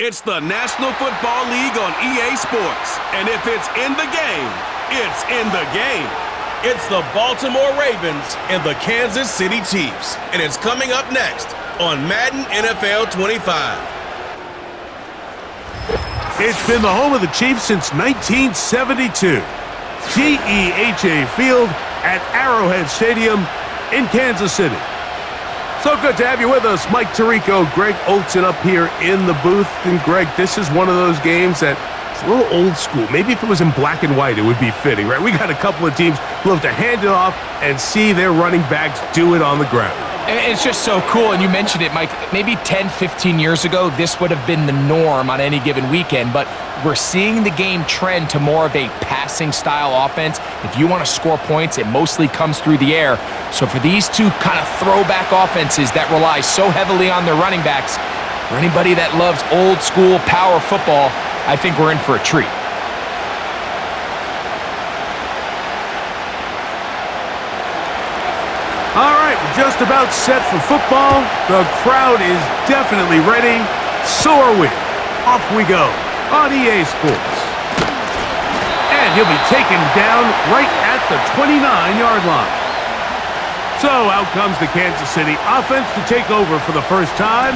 It's the National Football League on EA Sports. And if it's in the game, it's in the game. It's the Baltimore Ravens and the Kansas City Chiefs. And it's coming up next on Madden NFL 25. It's been the home of the Chiefs since 1972. GEHA Field at Arrowhead Stadium in Kansas City. So good to have you with us, Mike Tirico, Greg Olson up here in the booth. And Greg, this is one of those games that it's a little old school. Maybe if it was in black and white, it would be fitting, right? We got a couple of teams who love to hand it off and see their running backs do it on the ground. It's just so cool, and you mentioned it, Mike. Maybe 10, 15 years ago, this would have been the norm on any given weekend, but we're seeing the game trend to more of a passing-style offense. If you want to score points, it mostly comes through the air. So for these two kind of throwback offenses that rely so heavily on their running backs, for anybody that loves old-school power football, I think we're in for a treat. All right, we're just about set for football. The crowd is definitely ready. So are we. Off we go on EA Sports. And he'll be taken down right at the 29-yard line. So out comes the Kansas City offense to take over for the first time.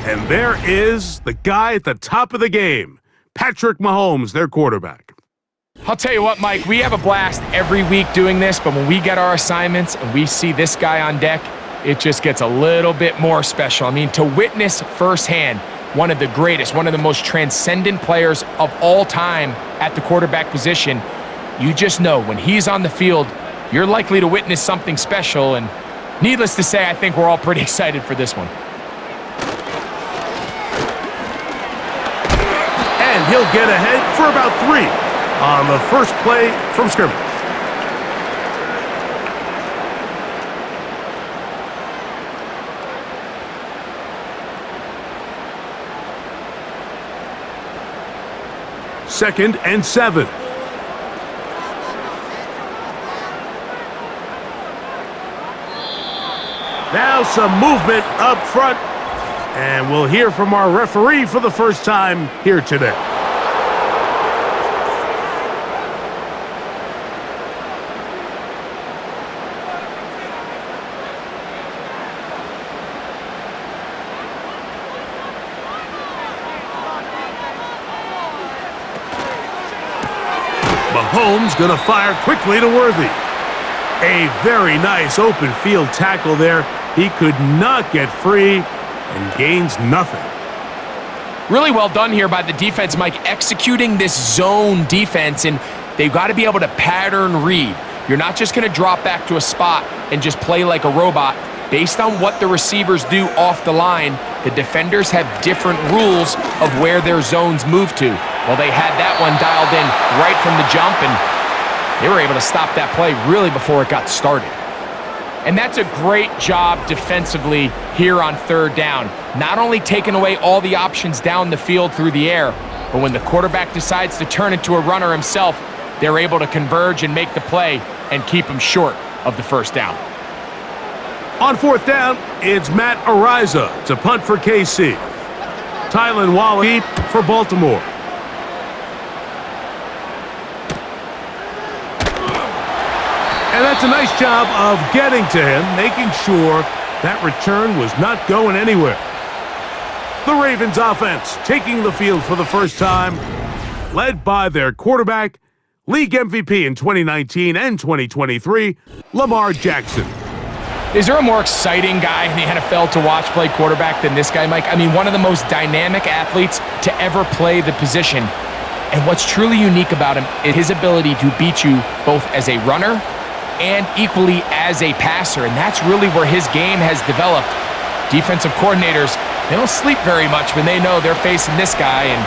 And there is the guy at the top of the game, Patrick Mahomes, their quarterback. I'll tell you what, Mike, we have a blast every week doing this, but when we get our assignments and we see this guy on deck, it just gets a little bit more special. I mean, to witness firsthand one of the greatest, one of the most transcendent players of all time at the quarterback position, you just know when he's on the field, you're likely to witness something special, and needless to say, I think we're all pretty excited for this one. And he'll get ahead for about 3 on the first play from scrimmage. Second and 7. Now some movement up front, and we'll hear from our referee for the first time here today. Mahomes going to fire quickly to Worthy. A very nice open field tackle there. He could not get free and gains nothing. Really well done here by the defense, Mike, executing this zone defense, and they've got to be able to pattern read. You're not just going to drop back to a spot and just play like a robot. Based on what the receivers do off the line, the defenders have different rules of where their zones move to. Well, they had that one dialed in right from the jump, and they were able to stop that play really before it got started. And that's a great job defensively here on third down. Not only taking away all the options down the field through the air, but when the quarterback decides to turn into a runner himself, they're able to converge and make the play and keep him short of the first down. On fourth down, it's Matt Ariza to punt for KC. Tylan Walley for Baltimore. And that's a nice job of getting to him, making sure that return was not going anywhere. The Ravens offense taking the field for the first time, led by their quarterback, league MVP in 2019 and 2023, Lamar Jackson. Is there a more exciting guy in the NFL to watch play quarterback than this guy, Mike? I mean, one of the most dynamic athletes to ever play the position. And what's truly unique about him is his ability to beat you both as a runner and equally as a passer. And that's really where his game has developed. Defensive coordinators, they don't sleep very much when they know they're facing this guy and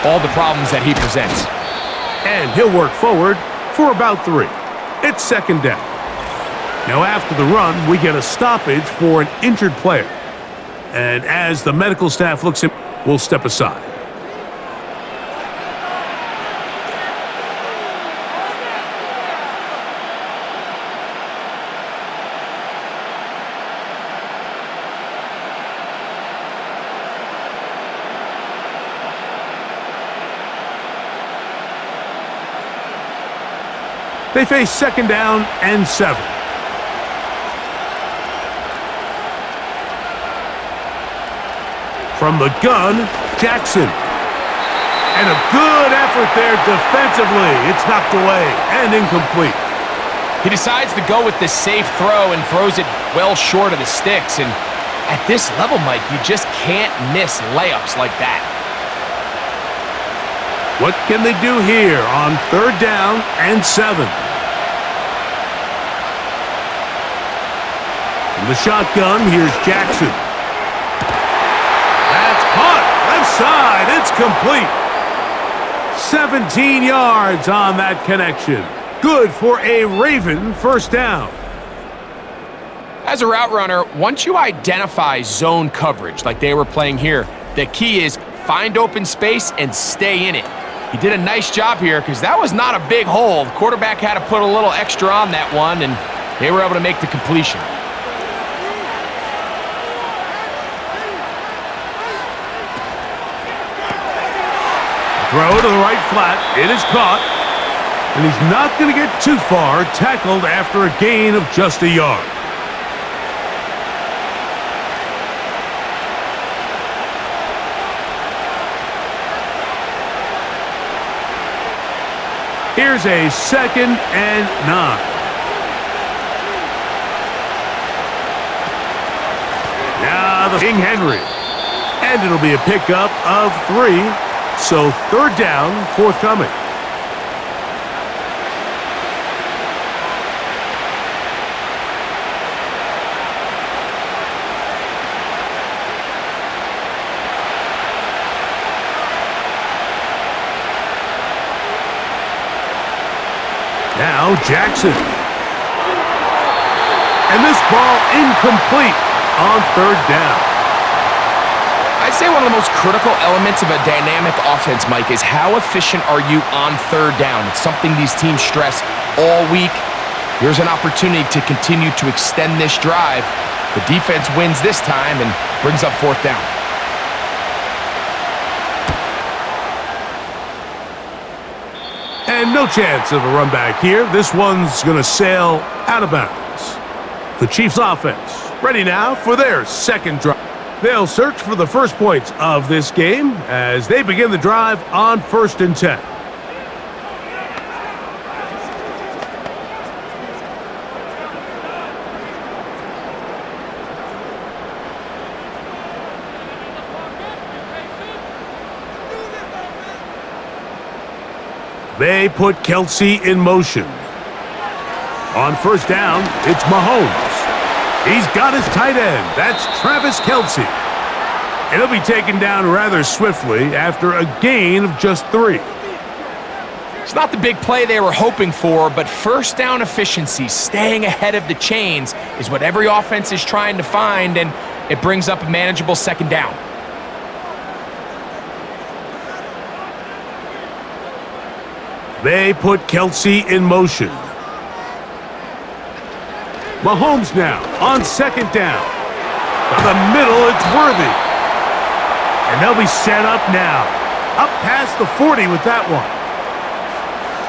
all the problems that he presents. And he'll work forward for about 3. It's second down. Now after the run, we get a stoppage for an injured player. And as the medical staff looks in, we'll step aside. They face second down and 7. From the gun, Jackson. And a good effort there defensively. It's knocked away and incomplete. He decides to go with the safe throw and throws it well short of the sticks. And at this level, Mike, you just can't miss layups like that. What can they do here on third down and 7? From the shotgun, here's Jackson. That's caught. Left side. It's complete. 17 yards on that connection. Good for a Raven first down. As a route runner, once you identify zone coverage like they were playing here, the key is find open space and stay in it. He did a nice job here because that was not a big hole. The quarterback had to put a little extra on that one, and they were able to make the completion. Throw to the right flat. It is caught. And he's not going to get too far. Tackled after a gain of just a yard. Here's a 2nd and 9. Now the King Henry. And it'll be a pickup of 3. So third down, forthcoming. Now Jackson. And this ball incomplete on third down. I'd say one of the most critical elements of a dynamic offense, Mike, is how efficient are you on third down? It's something these teams stress all week. Here's an opportunity to continue to extend this drive. The defense wins this time and brings up fourth down. And no chance of a run back here. This one's going to sail out of bounds. The Chiefs offense ready now for their second drive. They'll search for the first points of this game as they begin the drive on 1st and 10. They put Kelsey in motion. On first down, it's Mahomes. He's got his tight end. That's Travis Kelsey. And he'll be taken down rather swiftly after a gain of just 3. It's not the big play they were hoping for, but first down efficiency, staying ahead of the chains, is what every offense is trying to find, and it brings up a manageable second down. They put Kelsey in motion. Mahomes now on second down. Down the middle, it's Worthy. And they'll be set up now. Up past the 40 with that one.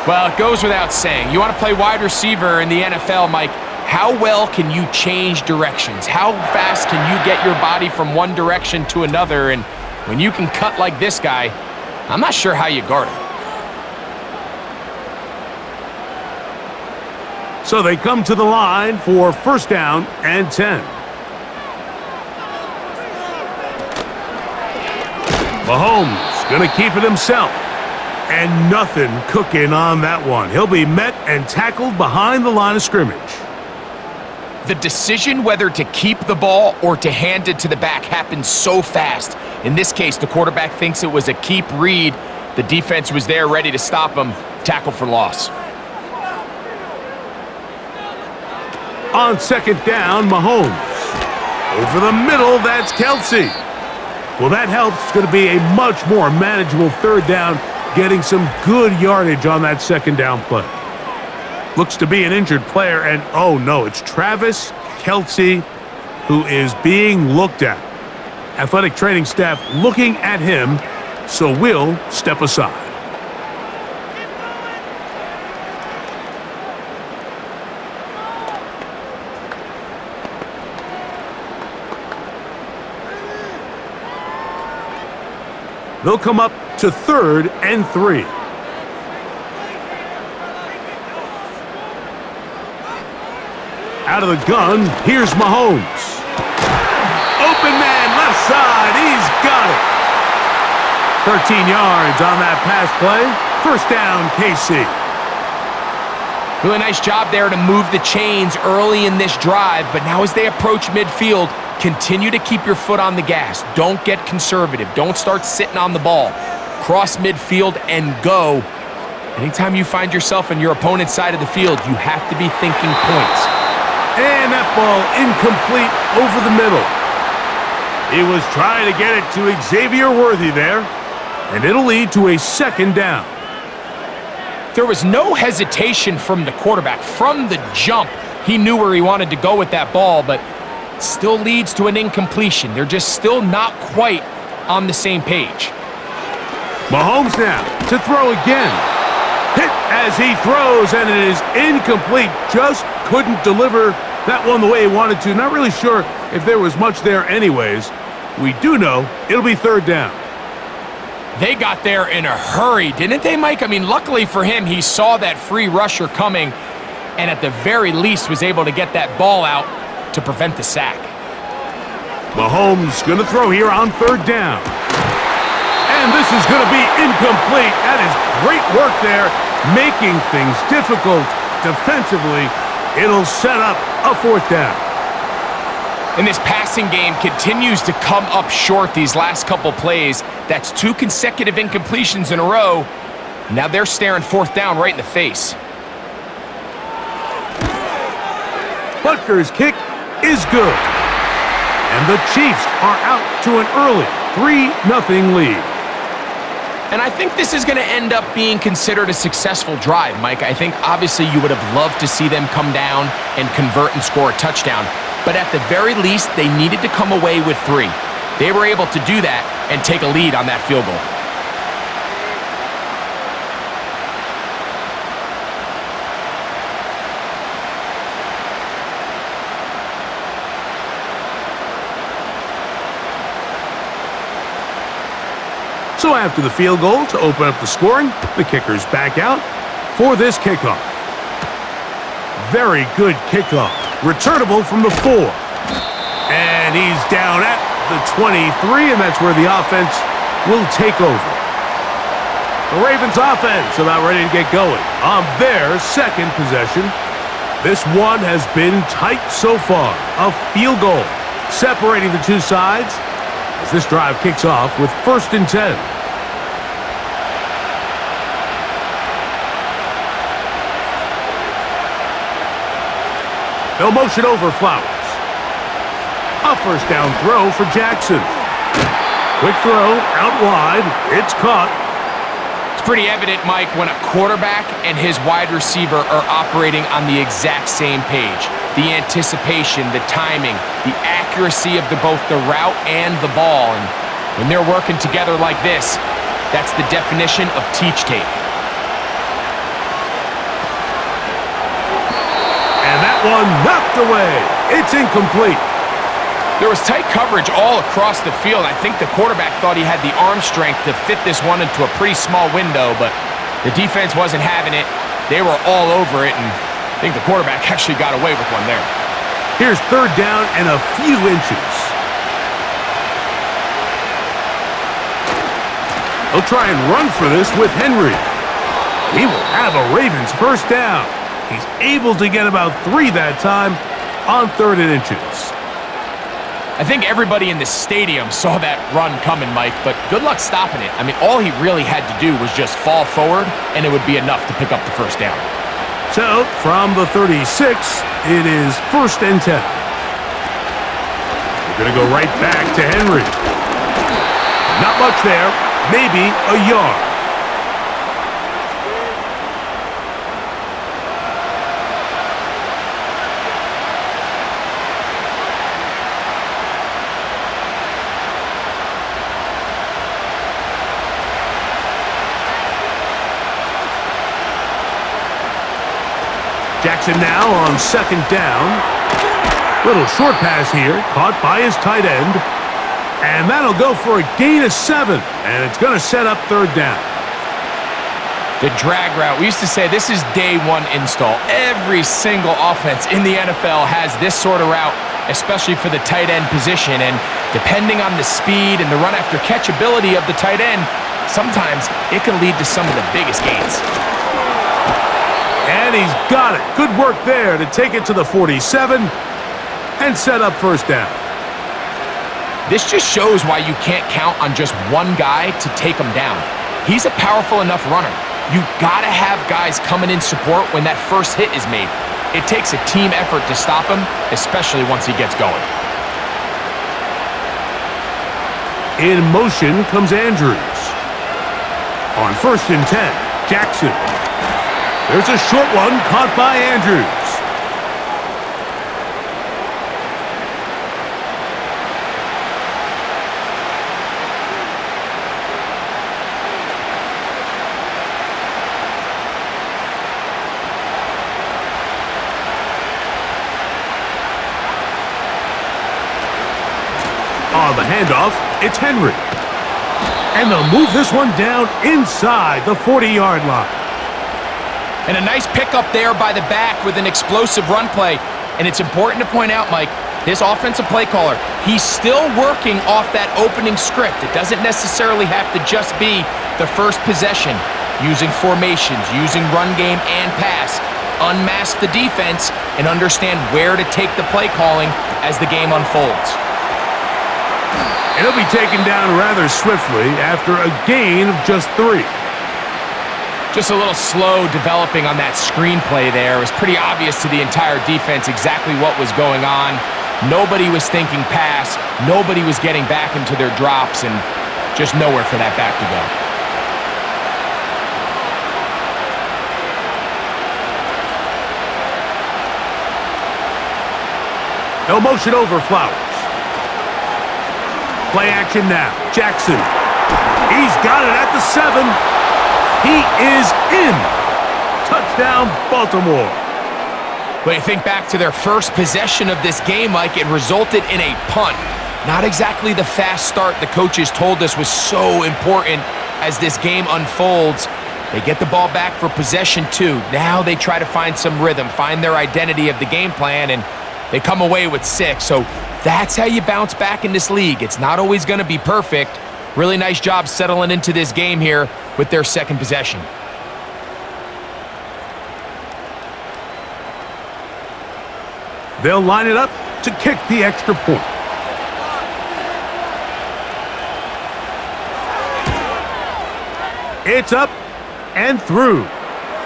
Well, it goes without saying. You want to play wide receiver in the NFL, Mike, how well can you change directions? How fast can you get your body from one direction to another? And when you can cut like this guy, I'm not sure how you guard him. So they come to the line for first down and 10. Mahomes going to keep it himself. And nothing cooking on that one. He'll be met and tackled behind the line of scrimmage. The decision whether to keep the ball or to hand it to the back happens so fast. In this case, the quarterback thinks it was a keep read. The defense was there ready to stop him. Tackle for loss. On second down, Mahomes. Over the middle, that's Kelsey. Well, that helps. It's going to be a much more manageable third down, getting some good yardage on that second down play. Looks to be an injured player, and oh no, it's Travis Kelsey who is being looked at. Athletic training staff looking at him, so we'll step aside. They'll come up to 3rd and 3. Out of the gun, here's Mahomes. Open man, left side, he's got it. 13 yards on that pass play. First down, KC. Really nice job there to move the chains early in this drive, but now as they approach midfield, continue to keep your foot on the gas. Don't get conservative. Don't start sitting on the ball. Cross midfield and go. Anytime you find yourself on your opponent's side of the field, you have to be thinking points. And that ball incomplete over the middle. He was trying to get it to Xavier Worthy there, and it'll lead to a 2nd down. There was no hesitation from the quarterback. From the jump, he knew where he wanted to go with that ball, but still leads to an incompletion. They're just still not quite on the same page. Mahomes now to throw again. Hit as he throws, and it is incomplete. Just couldn't deliver that one the way he wanted to. Not really sure if there was much there anyways. We do know it'll be 3rd down. They got there in a hurry, didn't they, Mike? I mean, luckily for him, he saw that free rusher coming and at the very least was able to get that ball out to prevent the sack. Mahomes going to throw here on 3rd down. And this is going to be incomplete. That is great work there, making things difficult defensively. It'll set up a 4th down. And this passing game continues to come up short these last couple plays. That's 2 consecutive incompletions in a row. Now they're staring 4th down right in the face. Butker's kick is good. And the Chiefs are out to an early 3-0 lead. And I think this is going to end up being considered a successful drive, Mike. I think obviously you would have loved to see them come down and convert and score a touchdown. But at the very least, they needed to come away with 3. They were able to do that and take a lead on that field goal. So after the field goal to open up the scoring, the kicker's back out for this kickoff. Very good kickoff. Returnable from the 4. And he's down at the 23, and that's where the offense will take over. The Ravens offense about ready to get going on their 2nd possession. This one has been tight so far. A field goal separating the 2 sides as this drive kicks off with 1st and 10. They'll motion over Flowers. A 1st down throw for Jackson. Quick throw out wide. It's caught. It's pretty evident, Mike, when a quarterback and his wide receiver are operating on the exact same page. The anticipation, the timing, the accuracy of both the route and the ball. And when they're working together like this, that's the definition of teach tape. And that one knocked away. It's incomplete. There was tight coverage all across the field. I think the quarterback thought he had the arm strength to fit this one into a pretty small window, but the defense wasn't having it. They were all over it, and I think the quarterback actually got away with one there. Here's 3rd down and a few inches. He'll try and run for this with Henry. He will have a Ravens 1st down. He's able to get about 3 that time on 3rd and inches. I think everybody in the stadium saw that run coming, Mike, but good luck stopping it. I mean, all he really had to do was just fall forward, and it would be enough to pick up the 1st down. So, from the 36, it is 1st and 10. We're going to go right back to Henry. Not much there, maybe a yard. Jackson now on 2nd down. Little short pass here, caught by his tight end. And that'll go for a gain of 7. And it's going to set up third down. The drag route. We used to say this is day one install. Every single offense in the NFL has this sort of route, especially for the tight end position. And depending on the speed and the run after catch ability of the tight end, sometimes it can lead to some of the biggest gains. And he's got it. Good work there to take it to the 47 and set up first down. This just shows why you can't count on just one guy to take him down. He's a powerful enough runner. You gotta have guys coming in support when that first hit is made. It takes a team effort to stop him, especially once he gets going. In motion comes Andrews. On 1st and 10, Jackson. There's a short one caught by Andrews. On the handoff, it's Henry. And they'll move this one down inside the 40-yard line. And a nice pickup there by the back with an explosive run play. And it's important to point out, Mike, this offensive play caller, he's still working off that opening script. It doesn't necessarily have to just be the first possession. Using formations, using run game and pass. Unmask the defense and understand where to take the play calling as the game unfolds. He'll be taken down rather swiftly after a gain of just 3. Just a little slow developing on that screenplay there. It was pretty obvious to the entire defense exactly what was going on. Nobody was thinking pass. Nobody was getting back into their drops, and just nowhere for that back to go. No motion over Flowers. Play action now. Jackson. He's got it at the 7. He is in. Touchdown, Baltimore. When you think back to their first possession of this game, Mike, it resulted in a punt. Not exactly the fast start the coaches told us was so important as this game unfolds. They get the ball back for possession 2. Now they try to find some rhythm, find their identity of the game plan, and they come away with 6. So that's how you bounce back in this league. It's not always going to be perfect. Really nice job settling into this game here with their second possession. They'll line it up to kick the extra point. It's up and through.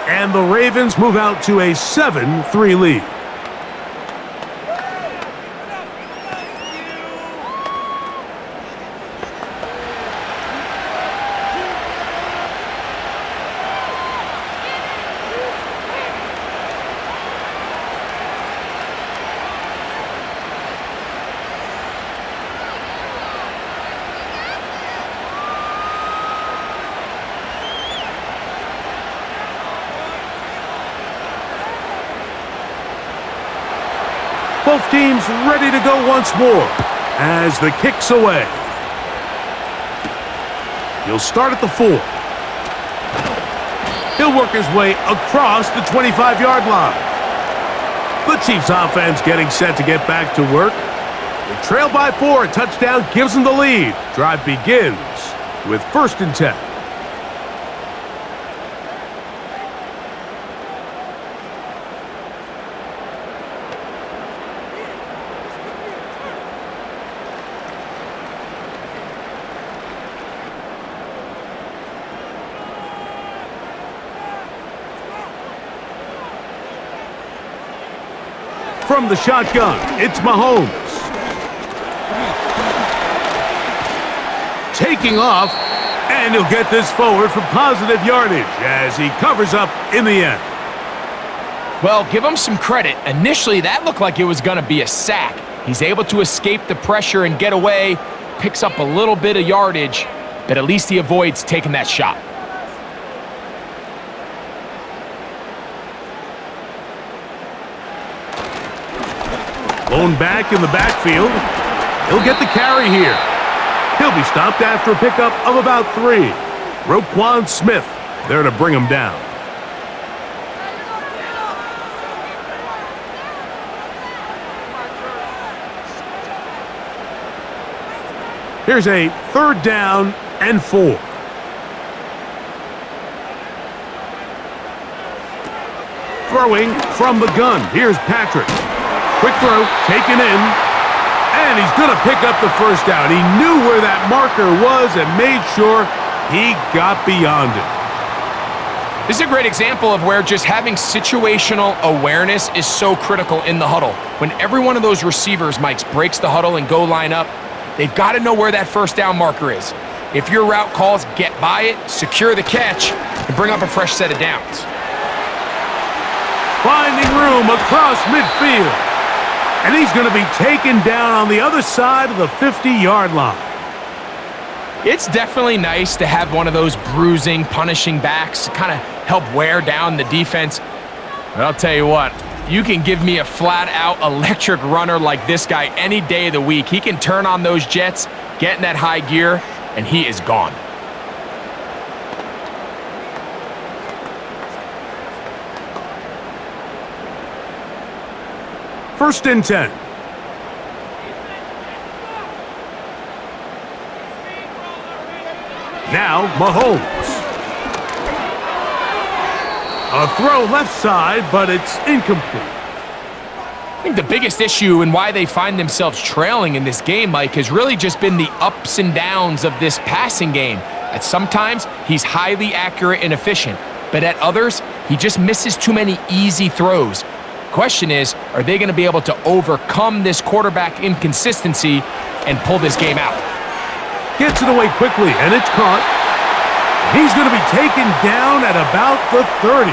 And the Ravens move out to a 7-3 lead. Both teams ready to go once more as the kick's away. He'll start at the 4. He'll work his way across the 25-yard line. The Chiefs offense getting set to get back to work. They trail by 4. A touchdown gives them the lead. Drive begins with 1st and 10. From the shotgun, it's Mahomes. Taking off, and he'll get this forward for positive yardage as he covers up in the end. Well, give him some credit. Initially, that looked like it was going to be a sack. He's able to escape the pressure and get away, picks up a little bit of yardage, but at least he avoids taking that shot. Blown back in the backfield. He'll get the carry here. He'll be stopped after a pickup of about 3. Roquan Smith there to bring him down. Here's a 3rd down and 4. Throwing from the gun. Here's Patrick. Quick throw, taken in, and he's going to pick up the first down. He knew where that marker was and made sure he got beyond it. This is a great example of where just having situational awareness is so critical in the huddle. When every one of those receivers, Mike, breaks the huddle and go line up, they've got to know where that first down marker is. If your route calls, get by it, secure the catch, and bring up a fresh set of downs. Finding room across midfield. And he's going to be taken down on the other side of the 50-yard line. It's definitely nice to have one of those bruising, punishing backs to kind of help wear down the defense. But I'll tell you what, you can give me a flat-out electric runner like this guy any day of the week. He can turn on those jets, get in that high gear, and he is gone. First and 10. Now, Mahomes. A throw left side, but it's incomplete. I think the biggest issue and why they find themselves trailing in this game, Mike, has really just been the ups and downs of this passing game. At sometimes, he's highly accurate and efficient, but at others, he just misses too many easy throws. Question is, are they going to be able to overcome this quarterback inconsistency and pull this game out? Gets it away quickly, and it's caught. He's going to be taken down at about the 30.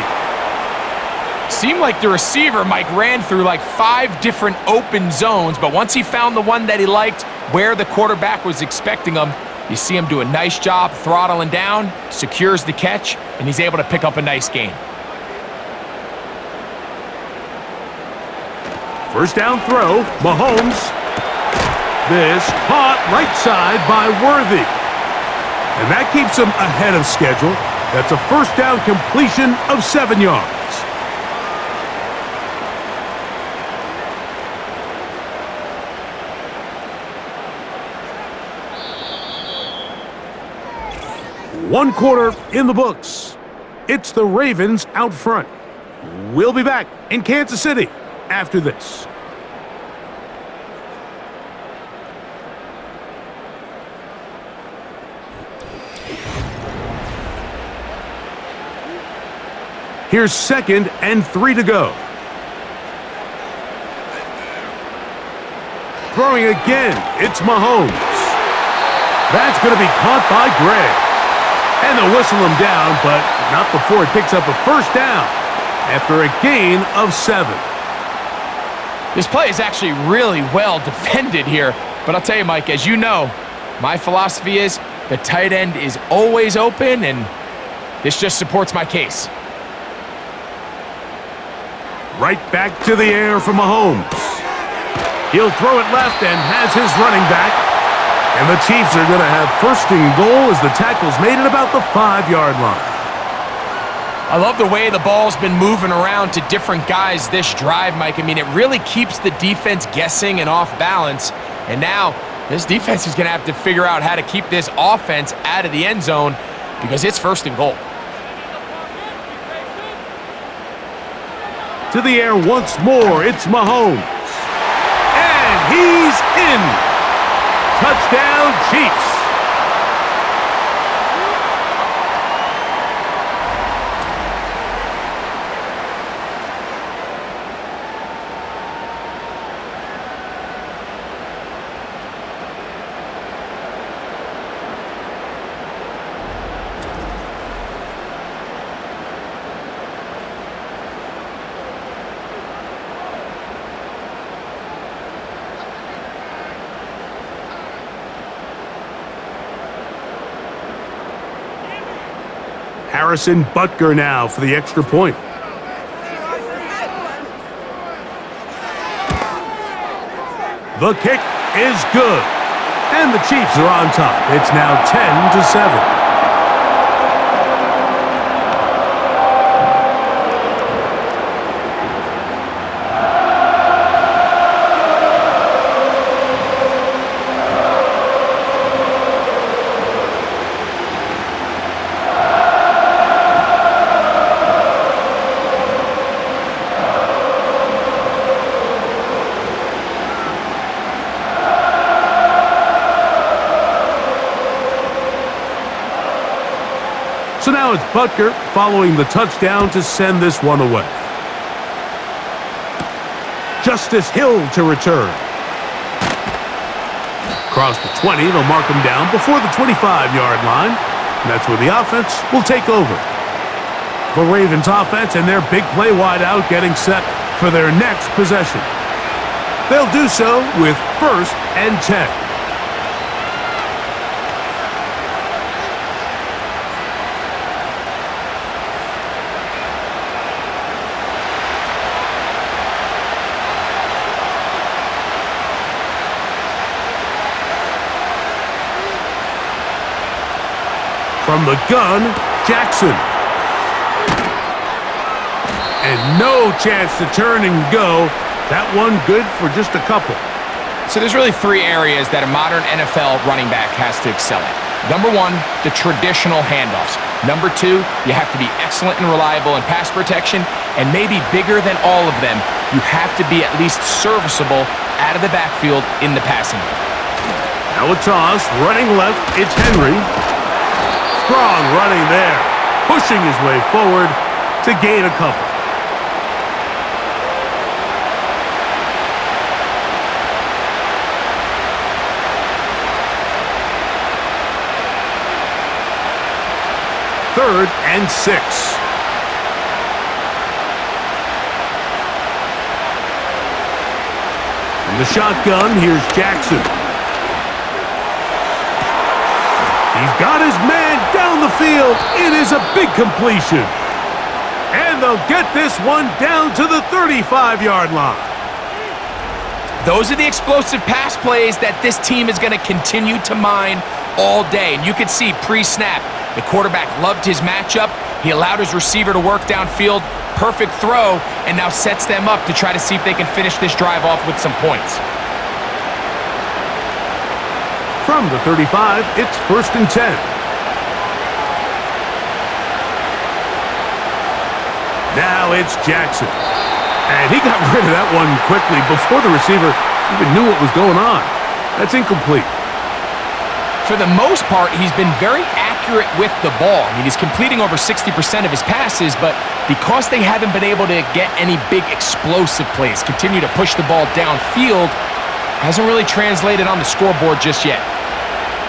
Seemed like the receiver, Mike, ran through like 5 different open zones, but once he found the one that he liked, where the quarterback was expecting him, you see him do a nice job throttling down, secures the catch, and he's able to pick up a nice gain. First down throw, Mahomes. This caught right side by Worthy. And that keeps him ahead of schedule. That's a first down completion of 7 yards. One quarter in the books. It's the Ravens out front. We'll be back in Kansas City after this. Here's 2nd and 3 to go. Throwing again, it's Mahomes. That's going to be caught by Gray. And they'll whistle him down, but not before he picks up a first down after a gain of 7. This play is actually really well defended here, but I'll tell you, Mike, as you know, my philosophy is the tight end is always open, and this just supports my case. Right back to the air for Mahomes. He'll throw it left and has his running back. And the Chiefs are going to have first and goal as the tackle's made at about the 5-yard line. I love the way the ball's been moving around to different guys this drive, Mike. I mean, it really keeps the defense guessing and off balance. And now this defense is going to have to figure out how to keep this offense out of the end zone because it's first and goal. To the air once more, it's Mahomes. And he's in. Touchdown, Chiefs. Harrison Butker now for the extra point. The kick is good. And the Chiefs are on top. It's now 10-7. So now it's Butker following the touchdown to send this one away. Justice Hill to return. Across the 20, they'll mark him down before the 25-yard line. And that's where the offense will take over. The Ravens offense and their big play wideout getting set for their next possession. They'll do so with 1st and 10. From the gun, Jackson. And no chance to turn and go. That one good for just a couple. So there's really 3 areas that a modern NFL running back has to excel at. Number 1, the traditional handoffs. Number 2, you have to be excellent and reliable in pass protection. And maybe bigger than all of them, you have to be at least serviceable out of the backfield in the passing game. Now a toss, running left, it's Henry. Strong running there, pushing his way forward to gain a couple. Third and 6. From the shotgun, here's Jackson. He's got his man down the field. It is a big completion. And they'll get this one down to the 35-yard line. Those are the explosive pass plays that this team is going to continue to mine all day. And you could see pre-snap, the quarterback loved his matchup. He allowed his receiver to work downfield. Perfect throw, and now sets them up to try to see if they can finish this drive off with some points. From the 35, it's 1st and 10. Now it's Jackson. And he got rid of that one quickly before the receiver even knew what was going on. That's incomplete. For the most part, he's been very accurate with the ball. I mean, he's completing over 60% of his passes, but because they haven't been able to get any big explosive plays, continue to push the ball downfield, hasn't really translated on the scoreboard just yet.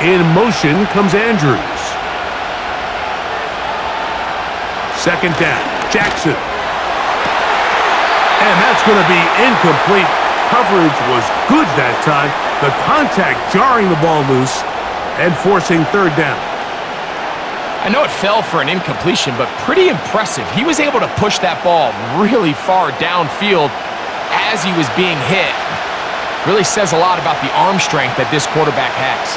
In motion comes Andrews. 2nd down, Jackson. And that's going to be incomplete. Coverage was good that time. The contact jarring the ball loose and forcing 3rd down. I know it fell for an incompletion, but pretty impressive. He was able to push that ball really far downfield as he was being hit. Really says a lot about the arm strength that this quarterback has.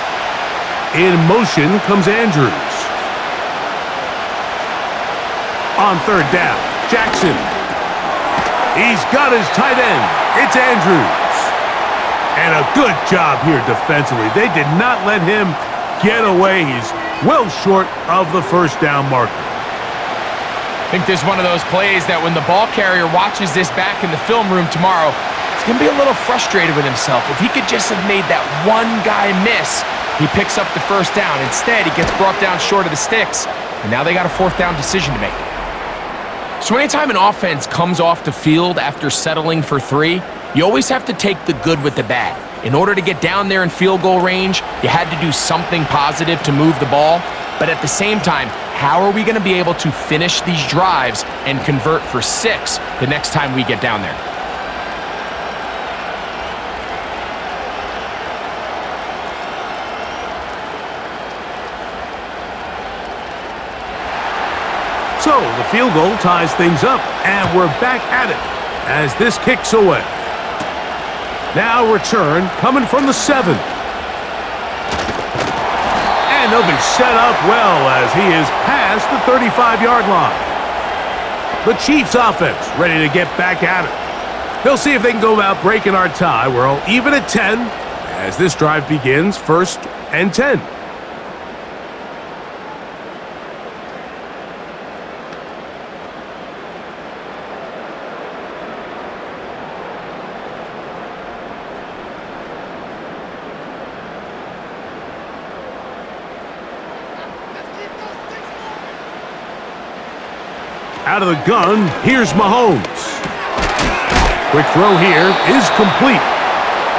In motion comes Andrews. On 3rd down, Jackson. He's got his tight end. It's Andrews. And a good job here defensively. They did not let him get away. He's well short of the 1st down marker. I think this is one of those plays that when the ball carrier watches this back in the film room tomorrow, he's going to be a little frustrated with himself. If he could just have made that one guy miss, he picks up the 1st down. Instead, he gets brought down short of the sticks, and now they got a 4th down decision to make. So anytime an offense comes off the field after settling for 3, you always have to take the good with the bad. In order to get down there in field goal range, you had to do something positive to move the ball. But at the same time, how are we going to be able to finish these drives and convert for 6 the next time we get down there? So the field goal ties things up, and we're back at it as this kicks away. Now return coming from the 7. And they'll be set up well as he is past the 35-yard line. The Chiefs offense ready to get back at it. They'll see if they can go about breaking our tie. We're all even at 10 as this drive begins, 1st and 10. Out of the gun, here's Mahomes. Quick throw here is complete.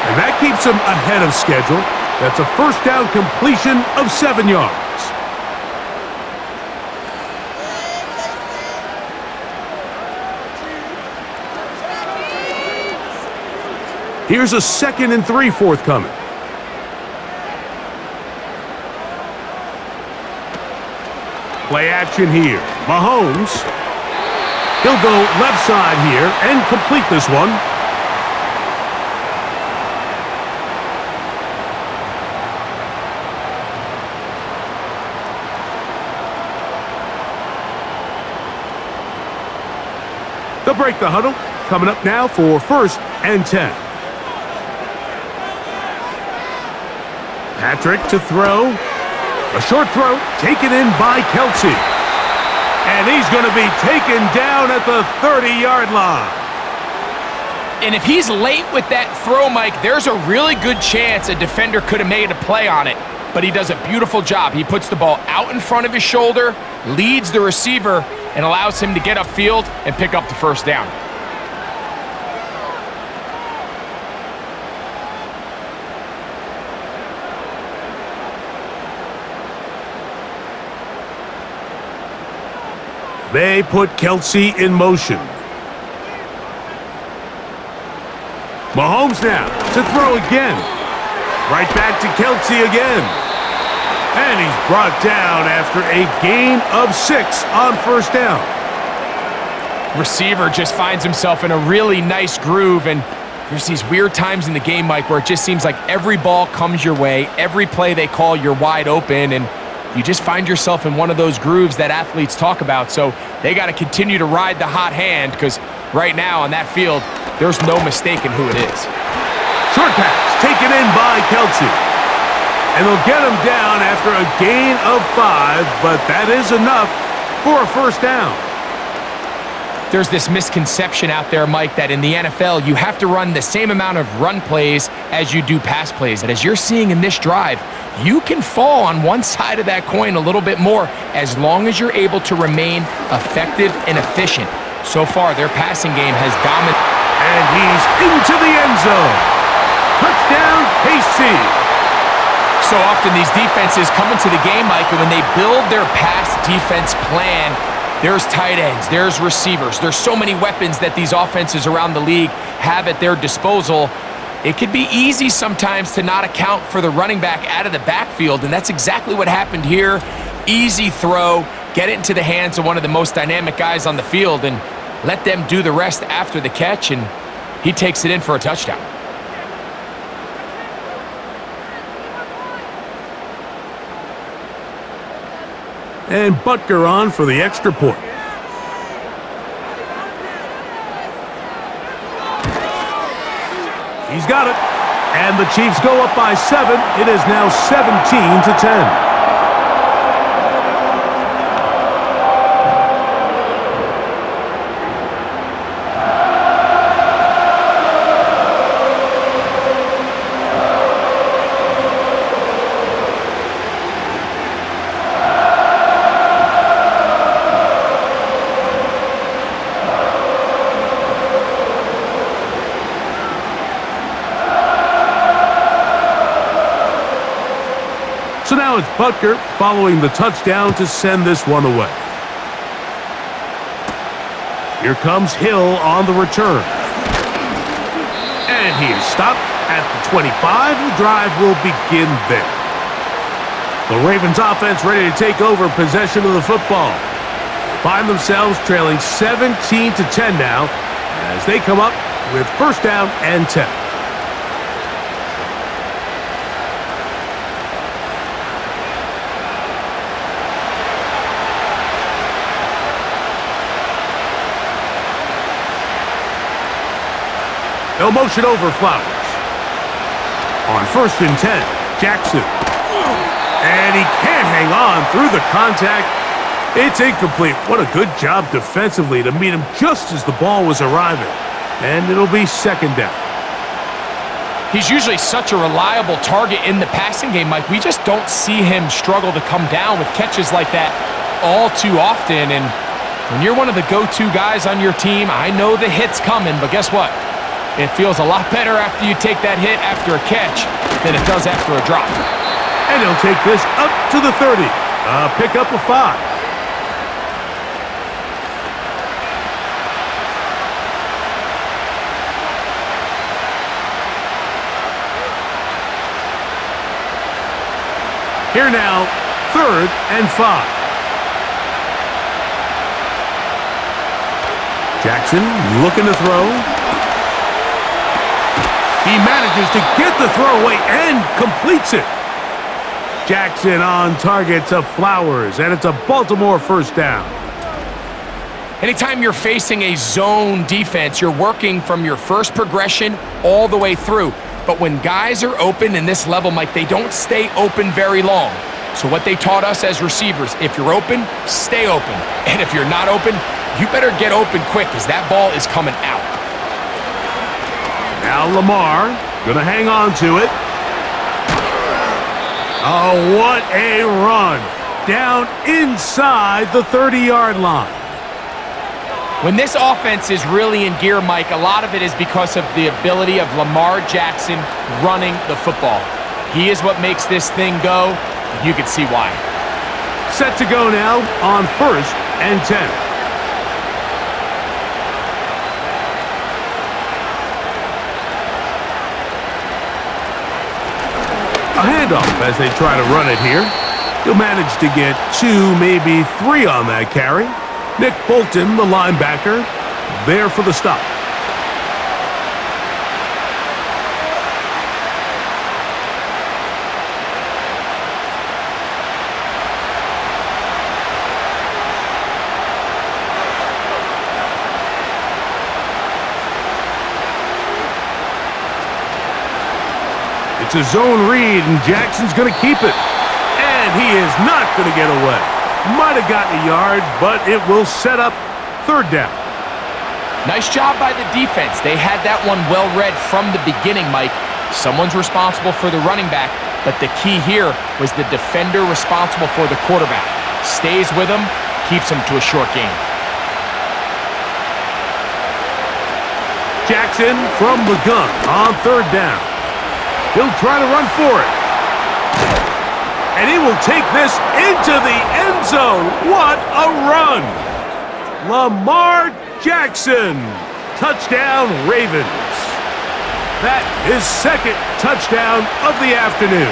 And that keeps him ahead of schedule. That's a first down completion of 7 yards. Here's a 2nd and 3 forthcoming. Play action here. Mahomes. He'll go left side here and complete this one. They'll break the huddle. Coming up now for 1st and 10. Patrick to throw. A short throw taken in by Kelsey. And he's going to be taken down at the 30-yard line. And if he's late with that throw, Mike, there's a really good chance a defender could have made a play on it. But he does a beautiful job. He puts the ball out in front of his shoulder, leads the receiver, and allows him to get upfield and pick up the first down. They put Kelsey in motion. Mahomes now to throw again. Right back to Kelsey again. And he's brought down after a gain of 6 on 1st down. Receiver just finds himself in a really nice groove, and there's these weird times in the game, Mike, where it just seems like every ball comes your way, every play they call, you're wide open, and you just find yourself in one of those grooves that athletes talk about. So they got to continue to ride the hot hand, because right now on that field, there's no mistaking who it is. Short pass taken in by Kelsey. And they'll get him down after a gain of 5, but that is enough for a 1st down. There's this misconception out there, Mike, that in the NFL, you have to run the same amount of run plays as you do pass plays. And as you're seeing in this drive, you can fall on one side of that coin a little bit more as long as you're able to remain effective and efficient. So far, their passing game has dominated. And he's into the end zone. Touchdown, KC. So often these defenses come into the game, Mike, and when they build their pass defense plan, there's tight ends, there's receivers, there's so many weapons that these offenses around the league have at their disposal. It could be easy sometimes to not account for the running back out of the backfield, and that's exactly what happened here. Easy throw, get it into the hands of one of the most dynamic guys on the field, and let them do the rest after the catch, and he takes it in for a touchdown. And Butker on for the extra point. He's got it. And the Chiefs go up by 7. It is now 17-10. So now it's Butker following the touchdown to send this one away. Here comes Hill on the return. And he is stopped at the 25. The drive will begin there. The Ravens offense ready to take over possession of the football. They find themselves trailing 17-10 now as they come up with 1st down and 10. They'll motion over Flowers. On 1st and 10, Jackson. And he can't hang on through the contact. It's incomplete. What a good job defensively to meet him just as the ball was arriving. And it'll be 2nd down. He's usually such a reliable target in the passing game, Mike. We just don't see him struggle to come down with catches like that all too often. And when you're one of the go-to guys on your team, I know the hit's coming, but guess what? It feels a lot better after you take that hit after a catch than it does after a drop. And he'll take this up to the 30. Pick up a 5. Here now, 3rd and 5. Jackson looking to throw. He manages to get the throw away and completes it. Jackson on target to Flowers, and it's a Baltimore 1st down. Anytime you're facing a zone defense, you're working from your first progression all the way through. But when guys are open in this level, Mike, they don't stay open very long. So what they taught us as receivers, if you're open, stay open. And if you're not open, you better get open quick because that ball is coming out. Now Lamar gonna hang on to it. Oh, what a run. Down inside the 30-yard line. When this offense is really in gear, Mike, a lot of it is because of the ability of Lamar Jackson running the football. He is what makes this thing go, and you can see why. Set to go now on 1st and 10. A handoff as they try to run it here. He'll manage to get 2, maybe 3 on that carry. Nick Bolton, the linebacker, there for the stop. It's a zone read, and Jackson's going to keep it. And he is not going to get away. Might have gotten a yard, but it will set up 3rd down. Nice job by the defense. They had that one well read from the beginning, Mike. Someone's responsible for the running back, but the key here was the defender responsible for the quarterback. Stays with him, keeps him to a short gain. Jackson from the gun on 3rd down. He'll try to run for it. And he will take this into the end zone. What a run! Lamar Jackson. Touchdown, Ravens. That is 2nd touchdown of the afternoon.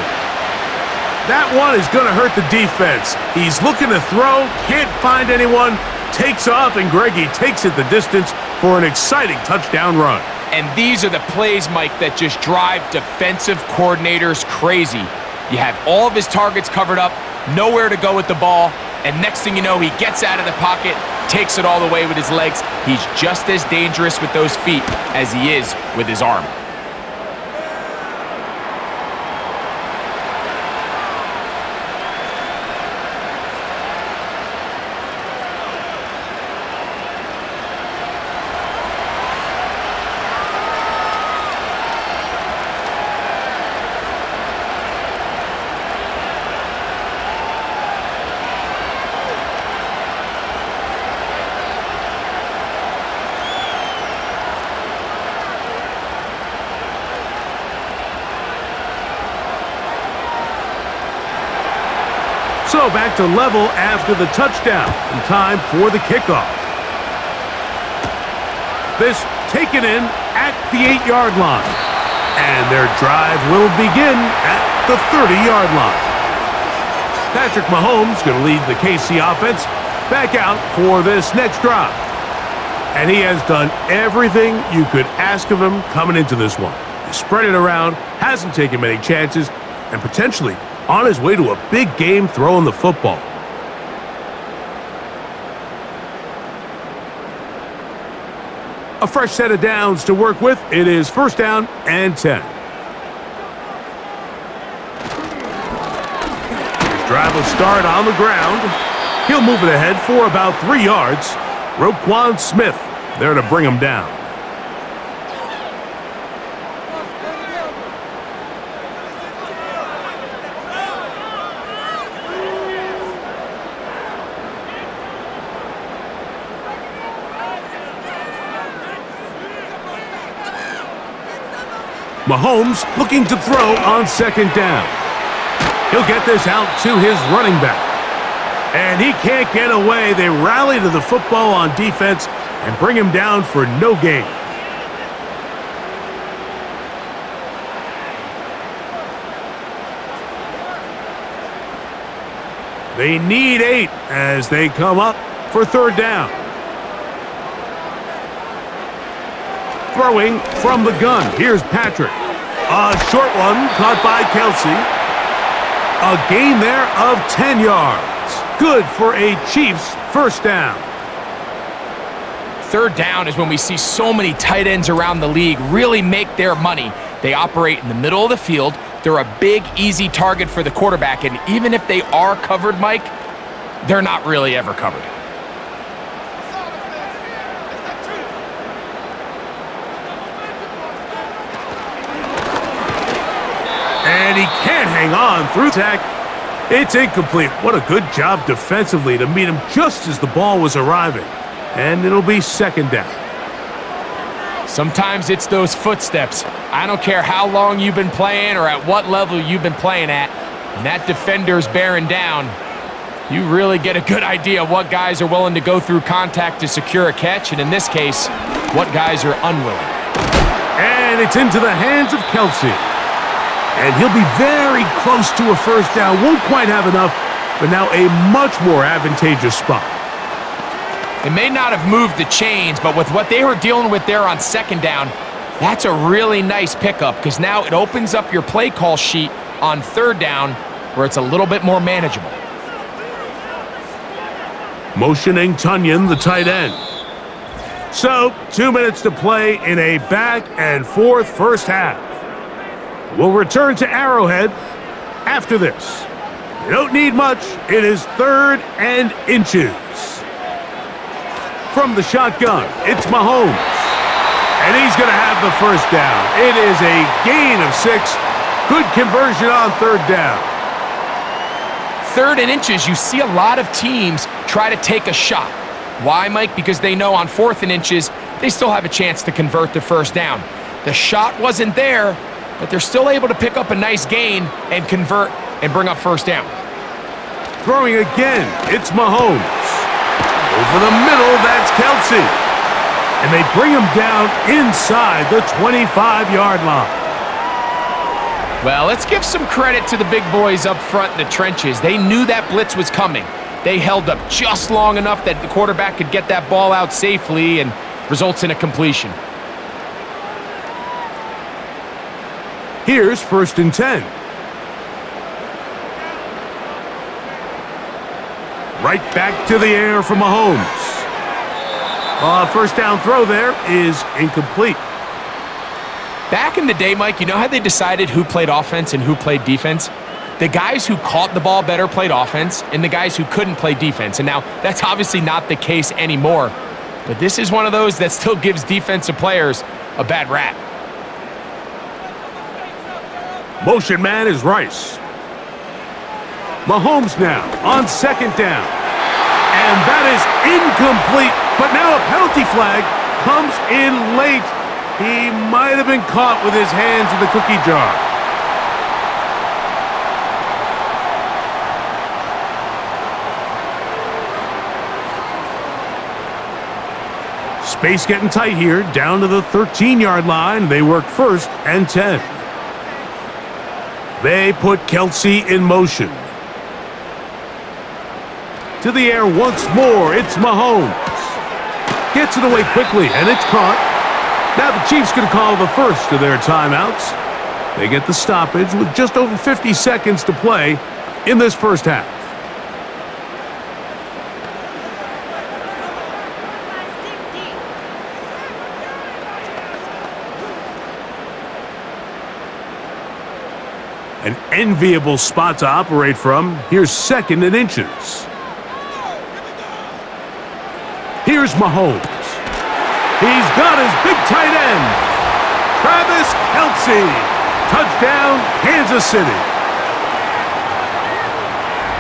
That one is going to hurt the defense. He's looking to throw, can't find anyone, takes off, and Greggy takes it the distance for an exciting touchdown run. And these are the plays, Mike, that just drive defensive coordinators crazy. You have all of his targets covered up, nowhere to go with the ball, and next thing you know, he gets out of the pocket, takes it all the way with his legs. He's just as dangerous with those feet as he is with his arm. So back to level after the touchdown, and time for the kickoff. This taken in at the 8-yard line. And their drive will begin at the 30-yard line. Patrick Mahomes going to lead the KC offense back out for this next drive. And he has done everything you could ask of him coming into this one. He spread it around, hasn't taken many chances, and potentially on his way to a big game throwing the football. A fresh set of downs to work with. It is first down and 10. His drive will start on the ground. He'll move it ahead for about 3 yards. Roquan Smith there to bring him down. Mahomes looking to throw on second down. He'll get this out to his running back. And he can't get away. They rally to the football on defense and bring him down for no gain. They need 8 as they come up for third down. Throwing from the gun. Here's Patrick. A short one caught by Kelsey. A gain there of 10 yards. Good for a Chiefs first down. Third down is when we see so many tight ends around the league really make their money. They operate in the middle of the field. They're a big, easy target for the quarterback. And even if they are covered, Mike, they're not really ever covered. And he can't hang on through attack. It's incomplete. What a good job defensively to meet him just as the ball was arriving. And it'll be second down. Sometimes it's those footsteps. I don't care how long you've been playing or at what level you've been playing at. When that defender's bearing down, you really get a good idea what guys are willing to go through contact to secure a catch, and in this case, what guys are unwilling. And it's into the hands of Kelsey. And he'll be very close to a first down. Won't quite have enough, but now a much more advantageous spot. They may not have moved the chains, but with what they were dealing with there on second down, that's a really nice pickup because now it opens up your play call sheet on third down where it's a little bit more manageable. Motioning Tunyon, the tight end. So, 2 minutes to play in a back and forth first half. We'll return to Arrowhead after this. You don't need much. It is third and inches. From the shotgun, it's Mahomes. And he's going to have the first down. It is a gain of 6. Good conversion on third down. Third and inches, you see a lot of teams try to take a shot. Why, Mike? Because they know on fourth and inches, they still have a chance to convert the first down. The shot wasn't there, but they're still able to pick up a nice gain and convert and bring up first down. Throwing again, it's Mahomes. Over the middle, that's Kelsey. And they bring him down inside the 25-yard line. Well, let's give some credit to the big boys up front in the trenches. They knew that blitz was coming. They held up just long enough that the quarterback could get that ball out safely and results in a completion. Here's first and 10. Right back to the air for Mahomes. First down throw there is incomplete. Back in the day, Mike, you know how they decided who played offense and who played defense? The guys who caught the ball better played offense, and the guys who couldn't play defense. And now, that's obviously not the case anymore. But this is one of those that still gives defensive players a bad rap. Motion man is Rice. Mahomes now on second down. And that is incomplete. But now a penalty flag comes in late. He might have been caught with his hands in the cookie jar. Space getting tight here, down to the 13-yard line. They work first and 10. They put Kelsey in motion. To the air once more, it's Mahomes. Gets it away quickly, and it's caught. Now the Chiefs going to call the first of their timeouts. They get the stoppage with just over 50 seconds to play in this first half. An enviable spot to operate from. Here's 2nd and inches. Here's Mahomes. He's got his big tight end. Travis Kelce. Touchdown, Kansas City.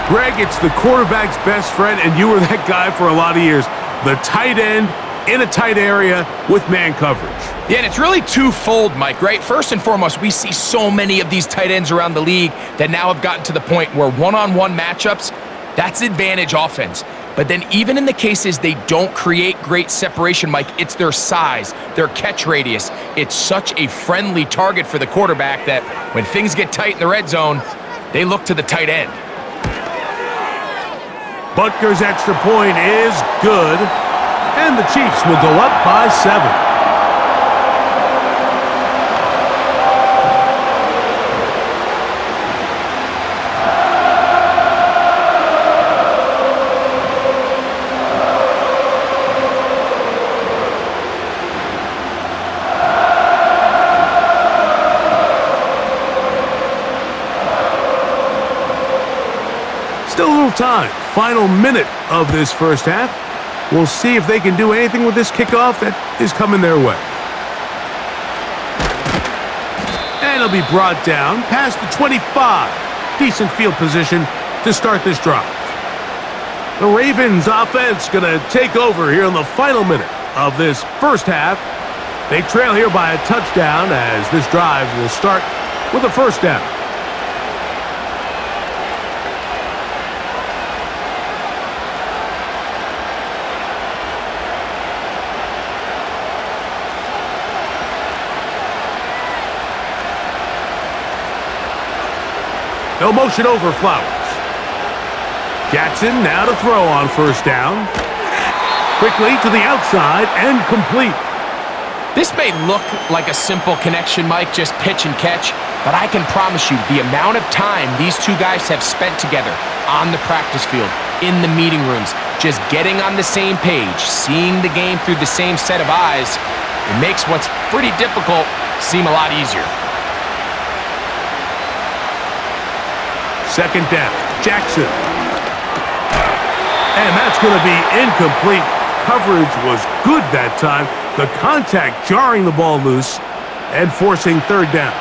Greg, it's the quarterback's best friend, and you were that guy for a lot of years. The tight end in a tight area with man coverage. Yeah, and it's really twofold, Mike, right? First and foremost, we see so many of these tight ends around the league that now have gotten to the point where one-on-one matchups, that's advantage offense. But then even in the cases they don't create great separation, Mike, it's their size, their catch radius. It's such a friendly target for the quarterback that when things get tight in the red zone, they look to the tight end. Butker's extra point is good, and the Chiefs will go up by 7. Still a little time. Final minute of this first half. We'll see if they can do anything with this kickoff that is coming their way. And it'll be brought down past the 25. Decent field position to start this drive. The Ravens offense going to take over here in the final minute of this first half. They trail here by a touchdown as this drive will start with a first down. No motion over Flowers. Jackson now to throw on first down. Quickly to the outside and complete. This may look like a simple connection, Mike, just pitch and catch, but I can promise you the amount of time these two guys have spent together on the practice field, in the meeting rooms, just getting on the same page, seeing the game through the same set of eyes, it makes what's pretty difficult seem a lot easier. Second down, Jackson. And that's going to be incomplete. Coverage was good that time. The contact jarring the ball loose and forcing third down.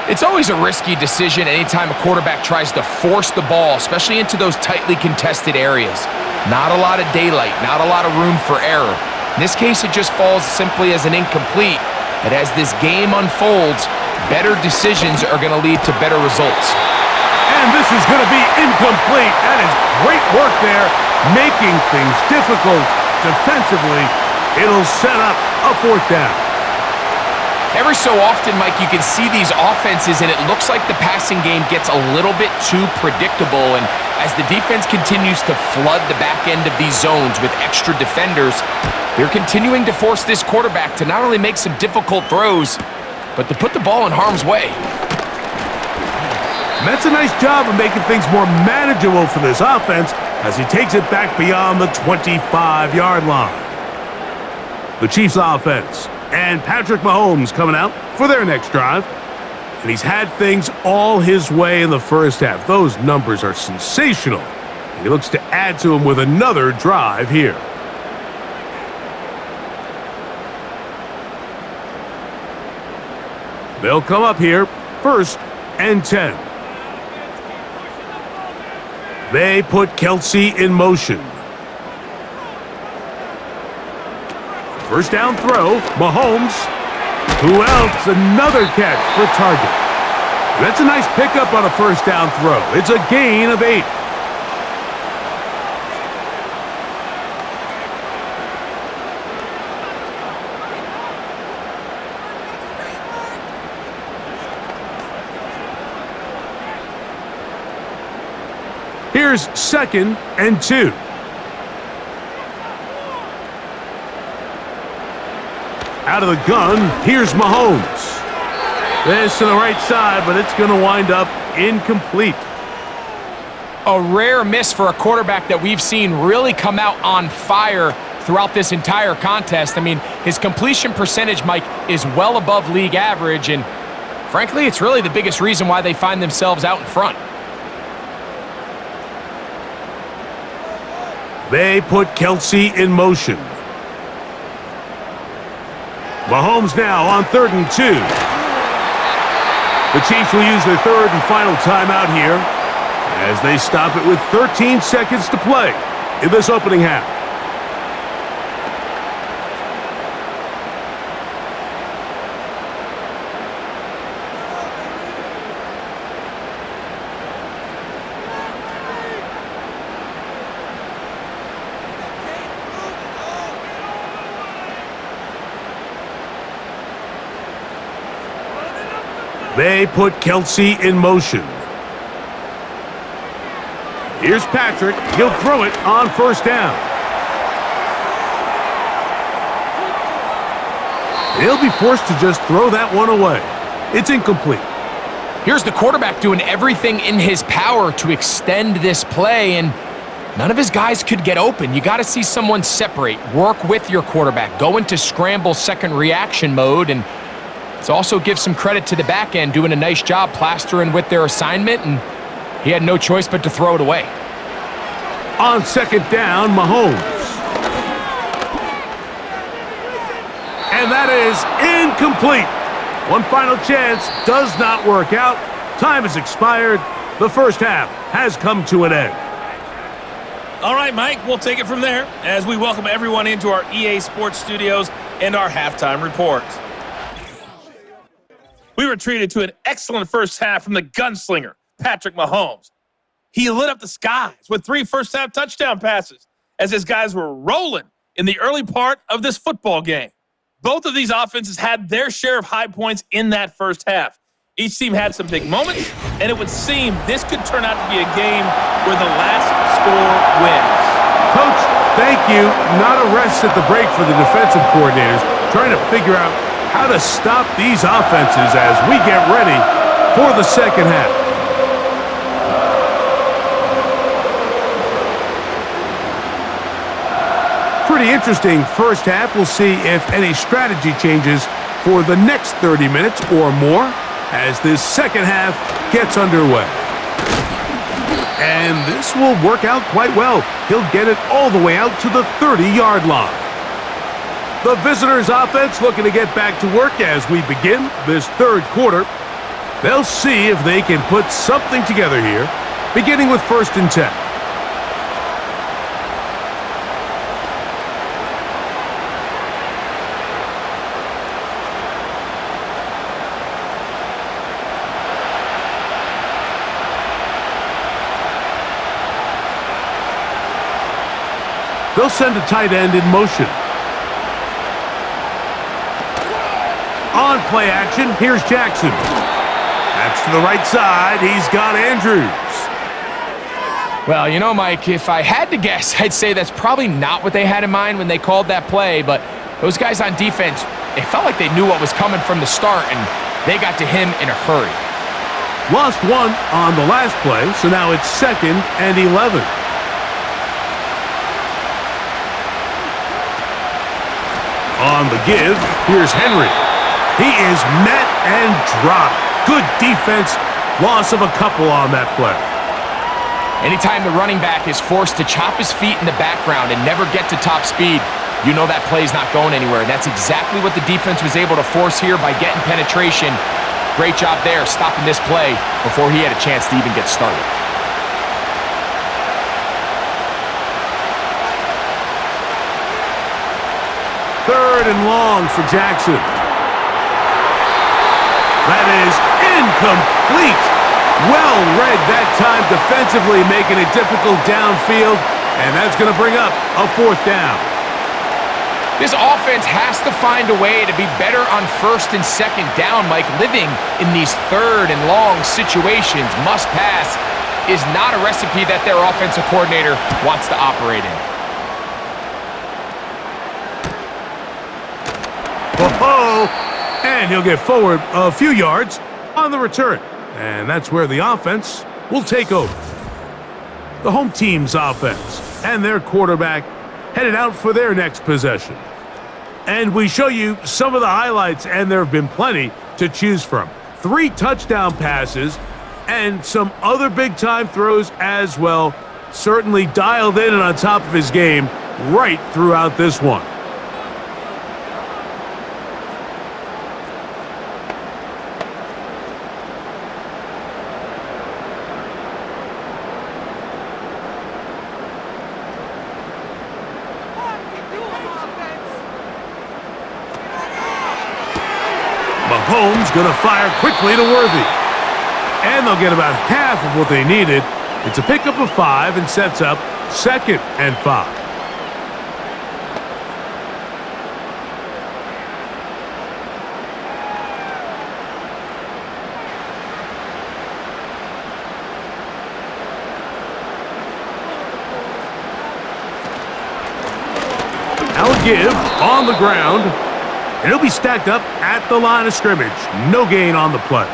It's always a risky decision anytime a quarterback tries to force the ball, especially into those tightly contested areas. Not a lot of daylight, not a lot of room for error. In this case, it just falls simply as an incomplete. But as this game unfolds, better decisions are going to lead to better results. And this is going to be incomplete. That is great work there, making things difficult defensively. It'll set up a fourth down. Every so often, Mike, you can see these offenses, and it looks like the passing game gets a little bit too predictable. And as the defense continues to flood the back end of these zones with extra defenders, they're continuing to force this quarterback to not only make some difficult throws, but to put the ball in harm's way. And that's a nice job of making things more manageable for this offense as he takes it back beyond the 25-yard line. The Chiefs offense and Patrick Mahomes coming out for their next drive. And he's had things all his way in the first half. Those numbers are sensational. And he looks to add to them with another drive here. They'll come up here, 1st and 10. They put Kelce in motion. First down throw, Mahomes. Who else? Another catch for target. That's a nice pickup on a first down throw. It's a gain of 8. Here's 2nd and 2. Out of the gun, here's Mahomes. This to the right side, but it's going to wind up incomplete. A rare miss for a quarterback that we've seen really come out on fire throughout this entire contest. I mean, his completion percentage, Mike, is well above league average, and Frankly, it's really the biggest reason why they find themselves out in front. They put Kelsey in motion. Mahomes now on 3rd and 2. The Chiefs will use their 3rd and final timeout here as they stop it with 13 seconds to play in this opening half. They put Kelsey in motion. Here's Patrick. He'll throw it on 1st down. He'll be forced to just throw that one away. It's incomplete. Here's the quarterback doing everything in his power to extend this play, and none of his guys could get open. You got to see someone separate, work with your quarterback, go into scramble second reaction mode, and let's also give some credit to the back end doing a nice job plastering with their assignment, and he had no choice but to throw it away. On 2nd down, Mahomes. And that is incomplete. One final chance does not work out. Time has expired. The first half has come to an end. All right, Mike, we'll take it from there as we welcome everyone into our EA Sports Studios and our halftime report. We were treated to an excellent first half from the gunslinger, Patrick Mahomes. He lit up the skies with 3 first-half touchdown passes as his guys were rolling in the early part of this football game. Both of these offenses had their share of high points in that first half. Each team had some big moments, and it would seem this could turn out to be a game where the last score wins. Coach, thank you. Not a rest at the break for the defensive coordinators, trying to figure out how to stop these offenses as we get ready for the second half. Pretty interesting first half. We'll see if any strategy changes for the next 30 minutes or more as this second half gets underway. And this will work out quite well. He'll get it all the way out to the 30-yard line. The visitors' offense looking to get back to work as we begin this third quarter. They'll see if they can put something together here, beginning with 1st and 10. They'll send a tight end in motion. On play action, here's Jackson. That's to the right side. He's got Andrews. Well, you know, Mike, if I had to guess, I'd say that's probably not what they had in mind when they called that play, but those guys on defense, it felt like they knew what was coming from the start, and they got to him in a hurry. Lost one on the last play, so now it's 2nd and 11. On the give, here's Henry. He is met and dropped. Good defense. Loss of a couple on that play. Anytime the running back is forced to chop his feet in the background and never get to top speed, you know that play's not going anywhere. And that's exactly what the defense was able to force here by getting penetration. Great job there, stopping this play before he had a chance to even get started. Third and long for Jackson. That is incomplete. Well read that time defensively, making it difficult downfield, and that's going to bring up a 4th down. This offense has to find a way to be better on 1st and 2nd down, Mike. Living in these 3rd and long situations, must pass, is not a recipe that their offensive coordinator wants to operate in. Oh, and he'll get forward a few yards on the return. And that's where the offense will take over. The home team's offense and their quarterback headed out for their next possession. And we show you some of the highlights, and there have been plenty to choose from. 3 touchdown passes, and some other big-time throws as well. Certainly dialed in and on top of his game right throughout this one. Mahomes going to fire quickly to Worthy. And they'll get about half of what they needed. It's a pickup of 5 and sets up 2nd and 5. Now a give on the ground. And he'll be stacked up at the line of scrimmage. No gain on the play.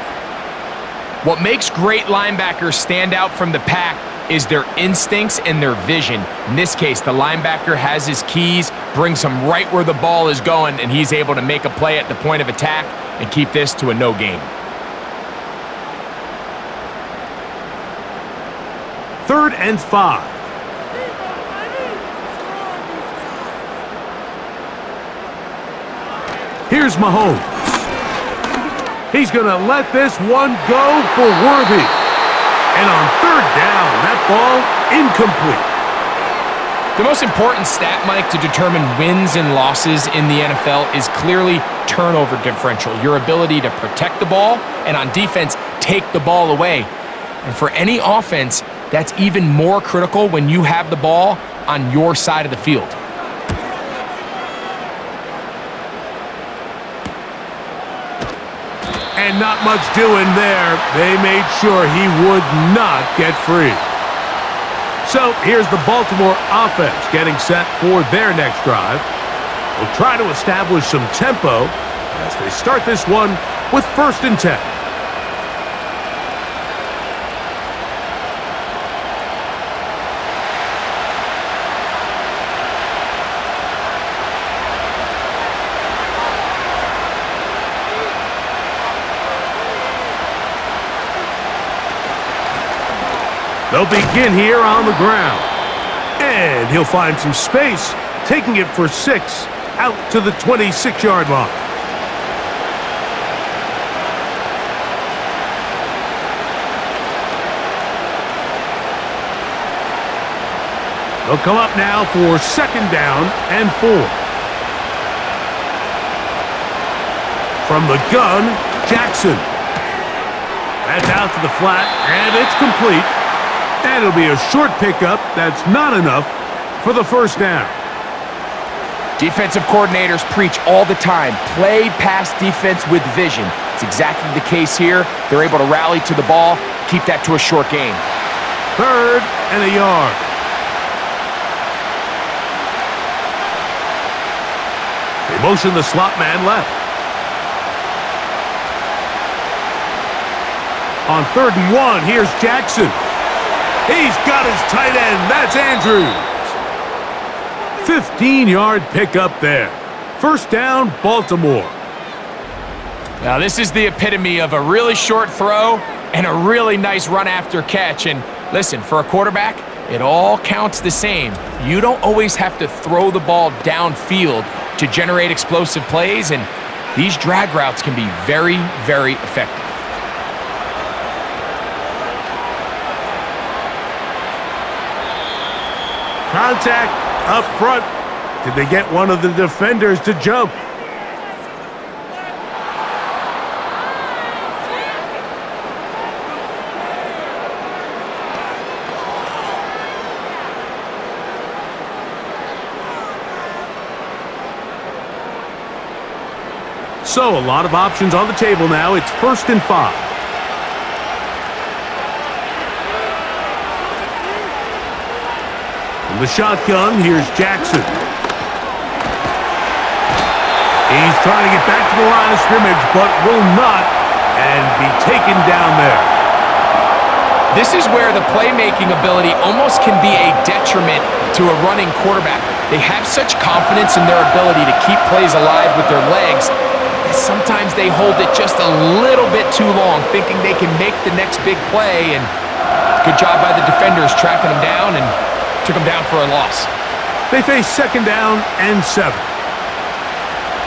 What makes great linebackers stand out from the pack is their instincts and their vision. In this case, the linebacker has his keys, brings him right where the ball is going, and he's able to make a play at the point of attack and keep this to a no gain. 3rd and 5. Here's Mahomes. He's going to let this one go for Worthy. And on 3rd down, that ball incomplete. The most important stat, Mike, to determine wins and losses in the NFL is clearly turnover differential, your ability to protect the ball and on defense, take the ball away. And for any offense, that's even more critical when you have the ball on your side of the field. And not much doing there. They made sure he would not get free. So here's the Baltimore offense getting set for their next drive. They'll try to establish some tempo as they start this one with 1st and 10. They'll begin here on the ground. And he'll find some space, taking it for 6 out to the 26-yard line. They'll come up now for 2nd down and 4. From the gun, Jackson. That's out to the flat, and it's complete. And it'll be a short pickup. That's not enough for the 1st down. Defensive coordinators preach all the time, play pass defense with vision. It's exactly the case here. They're able to rally to the ball, keep that to a short gain. 3rd and a yard. They motion the slot man left. On 3rd and 1, here's Jackson. He's got his tight end. That's Andrews. 15-yard pickup there. 1st down, Baltimore. Now, this is the epitome of a really short throw and a really nice run after catch. And listen, for a quarterback, it all counts the same. You don't always have to throw the ball downfield to generate explosive plays, and these drag routes can be very, very effective. Contact up front. Did they get one of the defenders to jump? So a lot of options on the table now. It's 1st and 5. The shotgun, here's Jackson. He's trying to get back to the line of scrimmage, but will not, and be taken down there. This is where the playmaking ability almost can be a detriment to a running quarterback. They have such confidence in their ability to keep plays alive with their legs, Sometimes they hold it just a little bit too long, thinking they can make the next big play, and good job by the defenders tracking them down and took them down for a loss. They face 2nd down and 7.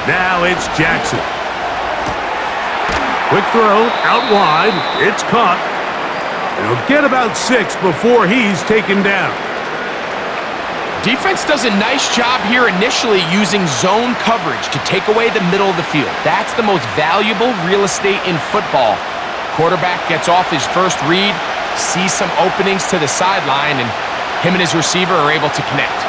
Now it's Jackson. Quick throw, out wide, it's caught. He'll get about 6 before he's taken down. Defense does a nice job here initially using zone coverage to take away the middle of the field. That's the most valuable real estate in football. Quarterback gets off his first read, sees some openings to the sideline, and him and his receiver are able to connect.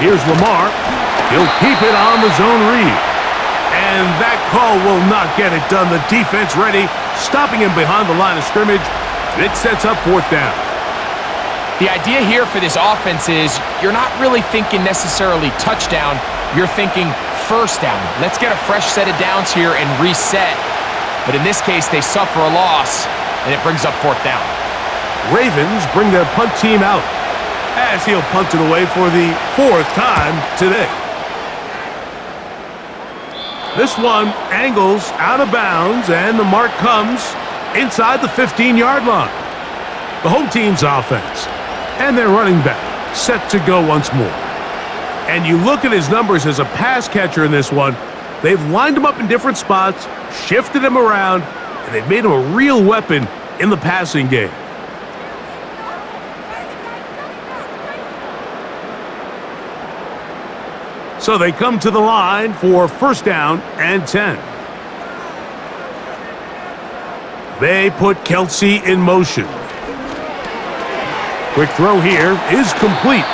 Here's Lamar. He'll keep it on the zone read. And that call will not get it done. The defense ready, stopping him behind the line of scrimmage. It sets up 4th down. The idea here for this offense is you're not really thinking necessarily touchdown. You're thinking 1st down. Let's get a fresh set of downs here and reset. But in this case, they suffer a loss, and it brings up 4th down. Ravens bring their punt team out as he'll punt it away for the 4th time today. This one angles out of bounds, and the mark comes inside the 15-yard line. The home team's offense and their running back set to go once more. And you look at his numbers as a pass catcher in this one. They've lined him up in different spots, shifted him around, and they've made him a real weapon in the passing game. So they come to the line for 1st down and 10. They put Kelsey in motion. Quick throw here is complete.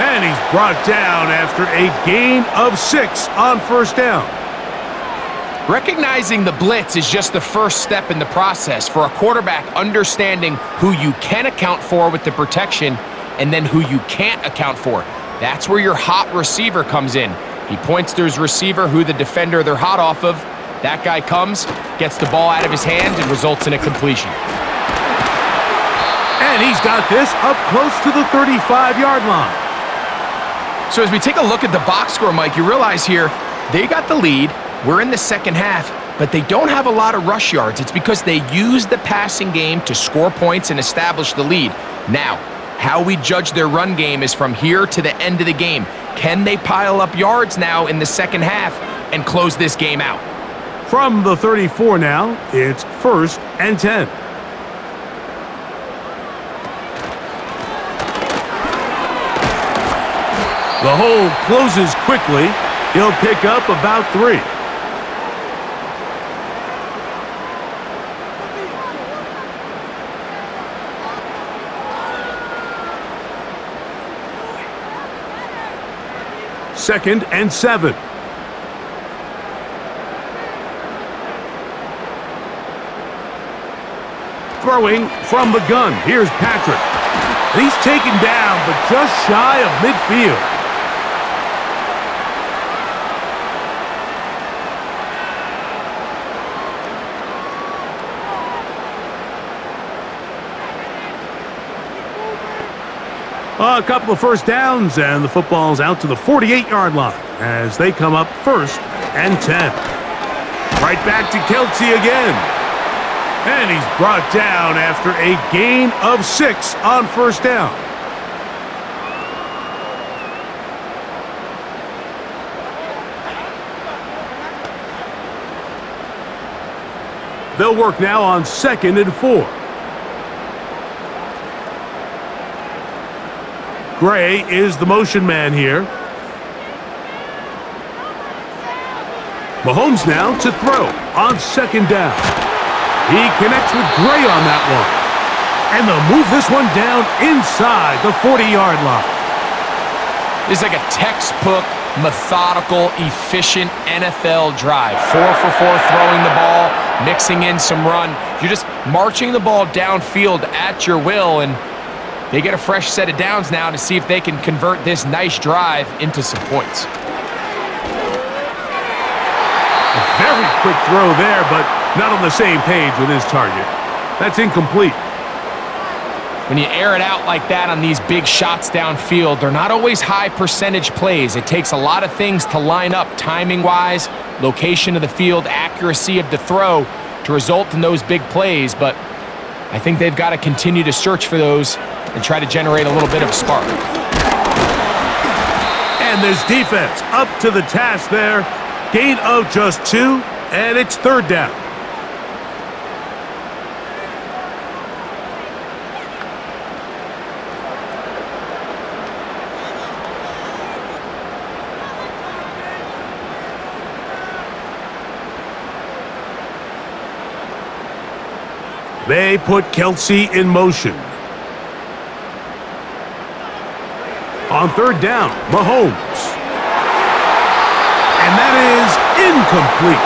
And he's brought down after a gain of 6 on 1st down. Recognizing the blitz is just the first step in the process for a quarterback, understanding who you can account for with the protection and then who you can't account for. That's where your hot receiver comes in. He points to his receiver, who the defender they're hot off of. That guy comes, gets the ball out of his hand, and results in a completion. And he's got this up close to the 35-yard line. So as we take a look at the box score, Mike, you realize here they got the lead. We're in the 2nd half, but they don't have a lot of rush yards. It's because they use the passing game to score points and establish the lead. Now, how we judge their run game is from here to the end of the game. Can they pile up yards now in the 2nd half and close this game out? From the 34 now, it's 1st and 10. The hole closes quickly. He'll pick up about 3. Second and 7. Throwing from the gun. Here's Patrick. He's taken down, but just shy of midfield. A couple of 1st downs, and the football's out to the 48-yard line as they come up 1st and 10. Right back to Kelsey again. And he's brought down after a gain of 6 on 1st down. They'll work now on 2nd and 4. Gray is the motion man here. Mahomes now to throw on 2nd down. He connects with Gray on that one. And they'll move this one down inside the 40-yard line. This is like a textbook, methodical, efficient NFL drive. 4 for 4 throwing the ball, mixing in some run. You're just marching the ball downfield at your will, and they get a fresh set of downs now to see if they can convert this nice drive into some points. A very quick throw there, but not on the same page with his target. That's incomplete. when you air it out like that on these big shots downfield, they're not always high percentage plays. It takes a lot of things to line up timing-wise, location of the field, accuracy of the throw to result in those big plays, but I think they've got to continue to search for those and try to generate a little bit of a spark. And this defense up to the task there. Gain of just 2, and it's third down. They put Kelsey in motion. On third down, Mahomes. And that is incomplete.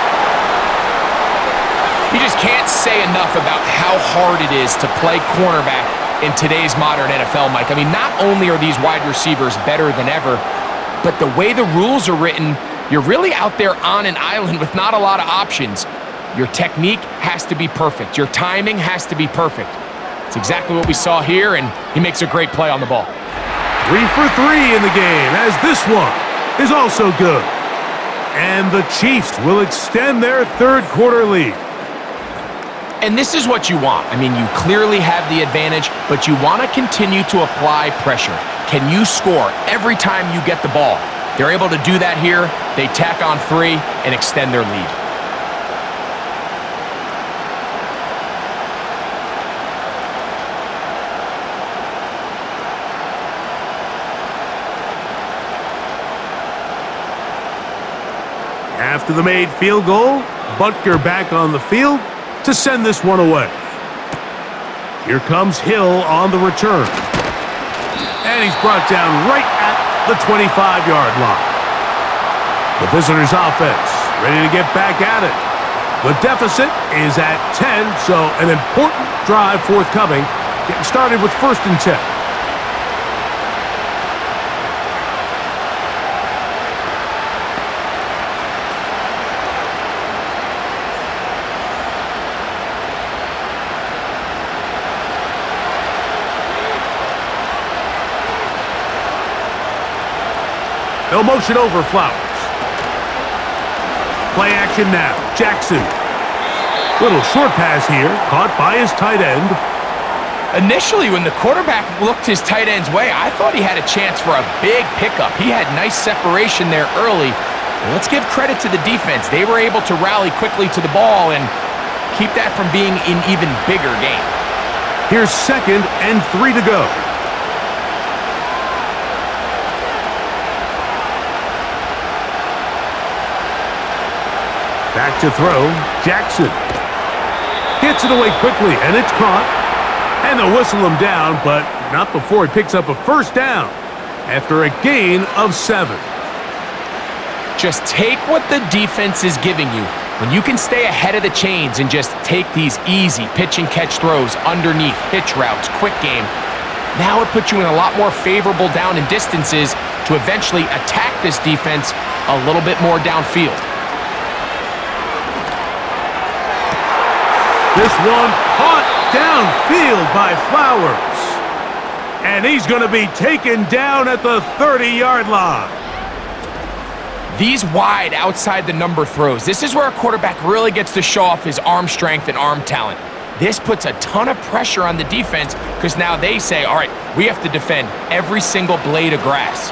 You just can't say enough about how hard it is to play cornerback in today's modern NFL, Mike. I mean, not only are these wide receivers better than ever, but the way the rules are written, you're really out there on an island with not a lot of options. Your technique has to be perfect. Your timing has to be perfect. It's exactly what we saw here, and he makes a great play on the ball. 3 for 3 in the game, as this one is also good. And the Chiefs will extend their third quarter lead. And this is what you want. I mean, you clearly have the advantage, but you want to continue to apply pressure. Can you score every time you get the ball? They're able to do that here. They tack on 3 and extend their lead. After the made field goal, Butker back on the field to send this one away. Here comes Hill on the return. And he's brought down right at the 25-yard line. The visitors' offense ready to get back at it. The deficit is at 10, so an important drive forthcoming. Getting started with 1st and 10. They'll motion over Flowers. Play action now. Jackson. Little short pass here, caught by his tight end. Initially, when the quarterback looked his tight end's way, I thought he had a chance for a big pickup. He had nice separation there early. But let's give credit to the defense. They were able to rally quickly to the ball and keep that from being an even bigger game. Here's 2nd and 3 to go. Back to throw, Jackson. Gets it away quickly, and it's caught. And they'll whistle him down, but not before he picks up a first down after a gain of 7. Just take what the defense is giving you. When you can stay ahead of the chains and just take these easy pitch and catch throws underneath, hitch routes, quick game, now it puts you in a lot more favorable down and distances to eventually attack this defense a little bit more downfield. This one caught downfield by Flowers. And he's going to be taken down at the 30-yard line. These wide outside the number throws, this is where a quarterback really gets to show off his arm strength and arm talent. This puts a ton of pressure on the defense because now they say, all right, we have to defend every single blade of grass.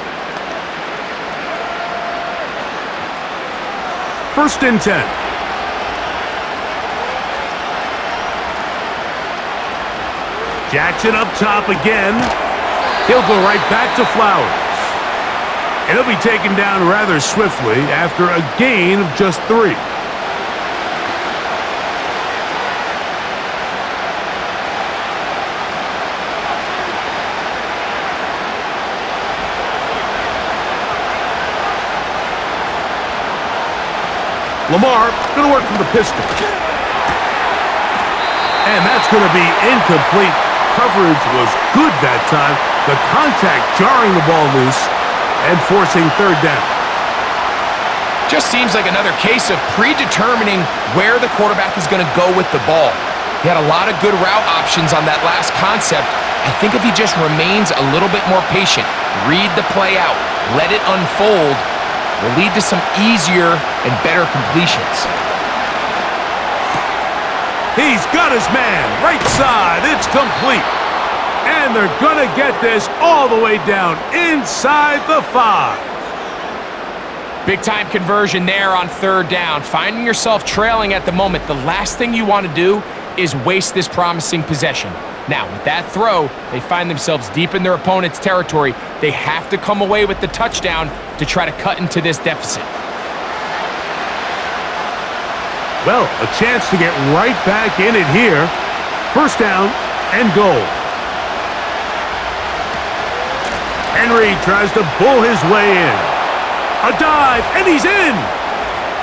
1st and 10. Jackson up top again. He'll go right back to Flowers. And he'll be taken down rather swiftly after a gain of just 3. Lamar going to work from the pistol. And that's going to be incomplete. Coverage was good that time. The contact jarring the ball loose and forcing 3rd down. Just seems like another case of predetermining where the quarterback is going to go with the ball. He had a lot of good route options on that last concept. I think if he just remains a little bit more patient, read the play out, let it unfold, will lead to some easier and better completions. He's got his man, right side, it's complete. And they're gonna get this all the way down inside the 5. Big time conversion there on 3rd down. Finding yourself trailing at the moment, the last thing you want to do is waste this promising possession. Now, with that throw, they find themselves deep in their opponent's territory. They have to come away with the touchdown to try to cut into this deficit. Well, a chance to get right back in it here. 1st down and goal. Henry tries to bull his way in. A dive, and he's in!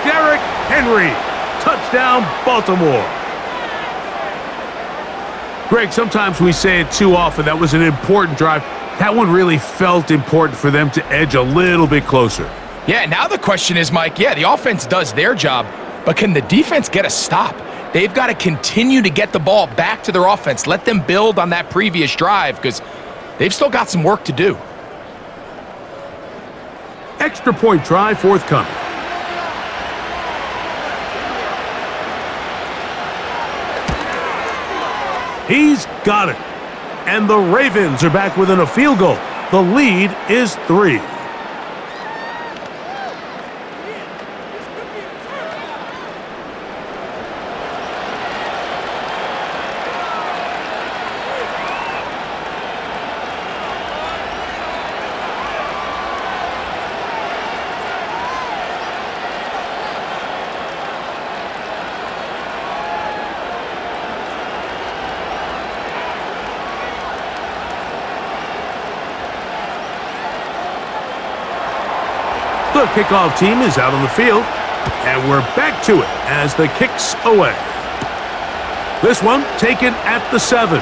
Derrick Henry. Touchdown, Baltimore. Greg, sometimes we say it too often. That was an important drive. That one really felt important for them to edge a little bit closer. Yeah, now the question is, Mike, yeah, the offense does their job, but can the defense get a stop? They've got to continue to get the ball back to their offense. Let them build on that previous drive because they've still got some work to do. Extra point try forthcoming. He's got it. And the Ravens are back within a field goal. The lead is 3. The kickoff team is out on the field, and we're back to it as the kick's away. This one taken at the 7.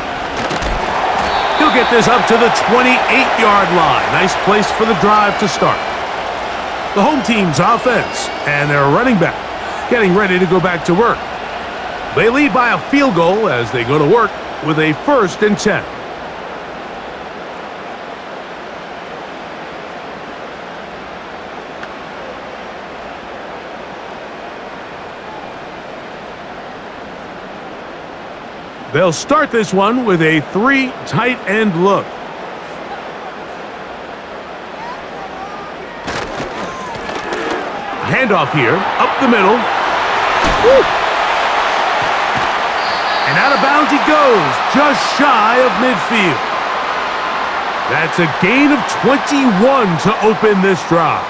He'll get this up to the 28-yard line. Nice place for the drive to start. The home team's offense and their running back getting ready to go back to work. They lead by a field goal as they go to work with a 1st and 10. They'll start this one with a 3 tight end look. Handoff here, up the middle. Woo! And out of bounds he goes, just shy of midfield. That's a gain of 21 to open this drive.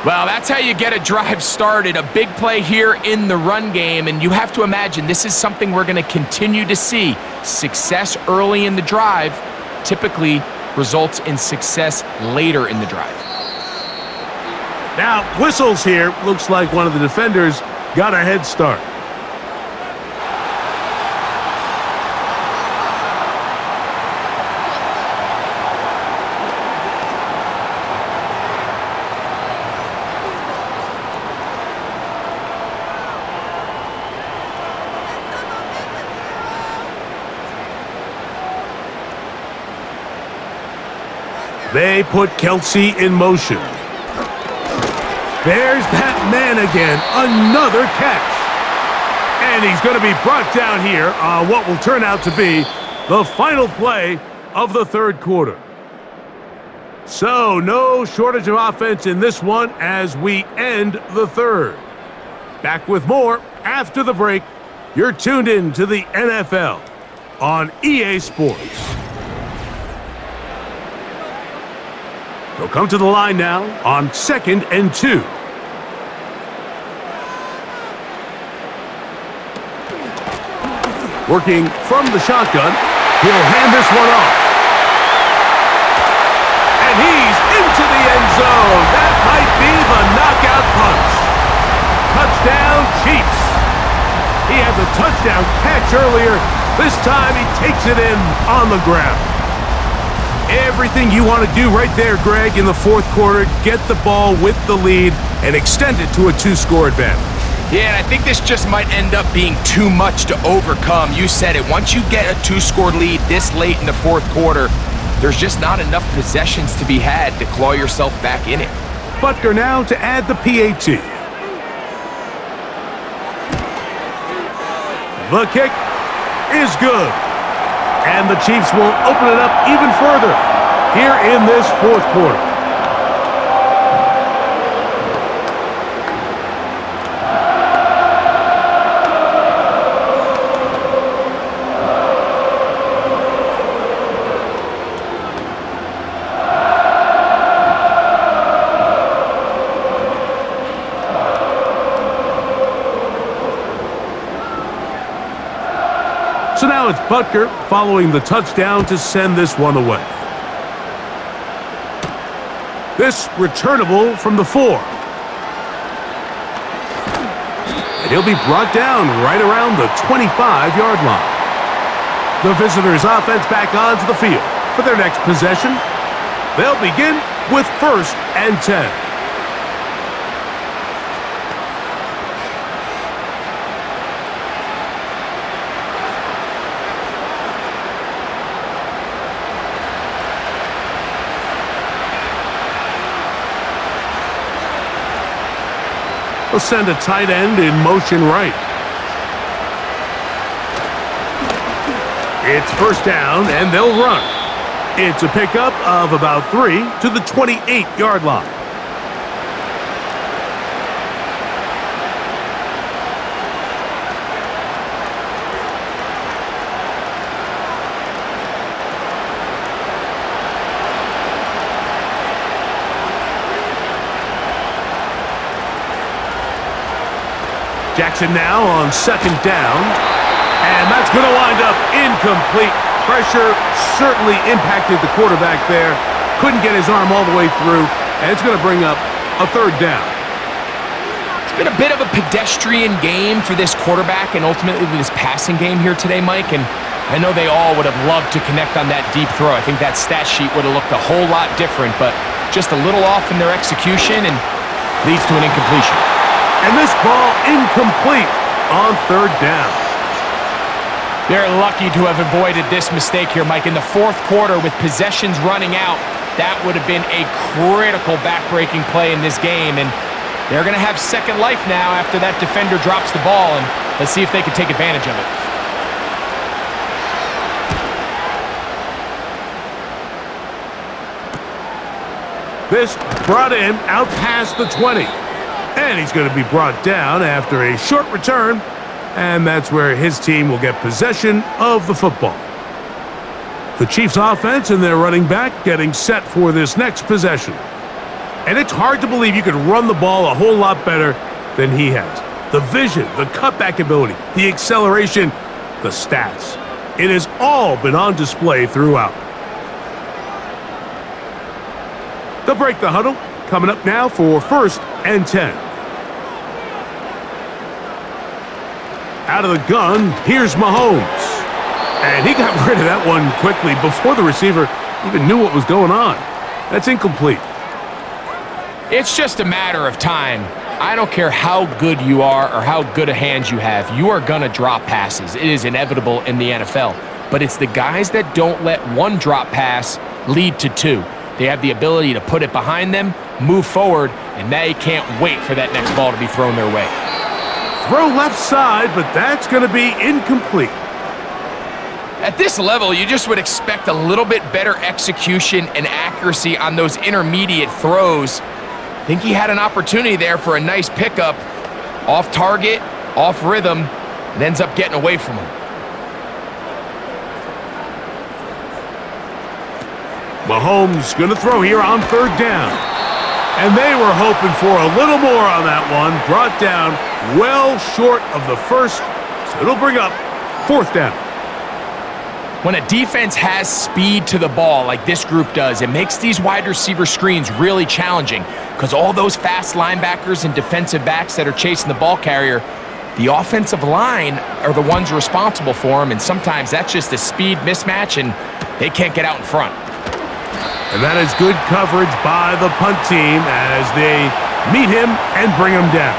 Well, that's how you get a drive started. A big play here in the run game, and you have to imagine this is something we're going to continue to see. Success early in the drive typically results in success later in the drive. Now, whistles here. Looks like one of the defenders got a head start. They put Kelsey in motion. There's that man again. Another catch. And he's going to be brought down here on what will turn out to be the final play of the 3rd quarter. So, no shortage of offense in this one as we end the 3rd. Back with more after the break. You're tuned in to the NFL on EA Sports. They'll come to the line now on 2nd and 2. Working from the shotgun, he'll hand this one off. And he's into the end zone. That might be the knockout punch. Touchdown, Chiefs. He had the touchdown catch earlier. This time he takes it in on the ground. Everything you want to do right there, Greg, in the 4th quarter, get the ball with the lead and extend it to a 2-score advantage. Yeah, and I think this just might end up being too much to overcome. You said it. Once you get a 2-score lead this late in the fourth quarter, there's just not enough possessions to be had to claw yourself back in it. Butker now to add the PAT. The kick is good. And the Chiefs will open it up even further here in this fourth quarter. So now it's Butker following the touchdown to send this one away. This returnable from the 4. And he'll be brought down right around the 25-yard line. The visitors' offense back onto the field for their next possession. They'll begin with 1st and 10. They'll send a tight end in motion right. It's 1st down, and they'll run. It's a pickup of about 3 to the 28-yard line. Jackson now on 2nd down, and that's going to wind up incomplete. Pressure certainly impacted the quarterback there. Couldn't get his arm all the way through, and it's going to bring up a 3rd down. It's been a bit of a pedestrian game for this quarterback and ultimately this passing game here today, Mike, and I know they all would have loved to connect on that deep throw. I think that stat sheet would have looked a whole lot different, but just a little off in their execution and leads to an incompletion. And this ball incomplete on 3rd down. They're lucky to have avoided this mistake here, Mike. In the fourth quarter with possessions running out, that would have been a critical back-breaking play in this game. And they're going to have second life now after that defender drops the ball. And let's see if they can take advantage of it. This brought in out past the 20. And he's going to be brought down after a short return, and that's where his team will get possession of the football. The Chiefs' offense and their running back getting set for this next possession. And it's hard to believe you could run the ball a whole lot better than he has. The vision, the cutback ability, the acceleration, the stats. It has all been on display throughout. They'll break the huddle. Coming up now for 1st and 10. Out of the gun, here's Mahomes. And he got rid of that one quickly before the receiver even knew what was going on. That's incomplete. It's just a matter of time. I don't care how good you are or how good a hand you have. You are going to drop passes. It is inevitable in the NFL. But it's the guys that don't let one drop pass lead to 2. They have the ability to put it behind them, move forward, and they can't wait for that next ball to be thrown their way. Throw left side, but that's going to be incomplete. At this level, you just would expect a little bit better execution and accuracy on those intermediate throws. I think he had an opportunity there for a nice pickup. Off target, off rhythm, and ends up getting away from him. Mahomes going to throw here on 3rd down. And they were hoping for a little more on that one. Brought down well short of the 1st, so it'll bring up 4th down. When a defense has speed to the ball like this group does, it makes these wide receiver screens really challenging because all those fast linebackers and defensive backs that are chasing the ball carrier, the offensive line are the ones responsible for them, and sometimes that's just a speed mismatch and they can't get out in front. And that is good coverage by the punt team as they meet him and bring him down.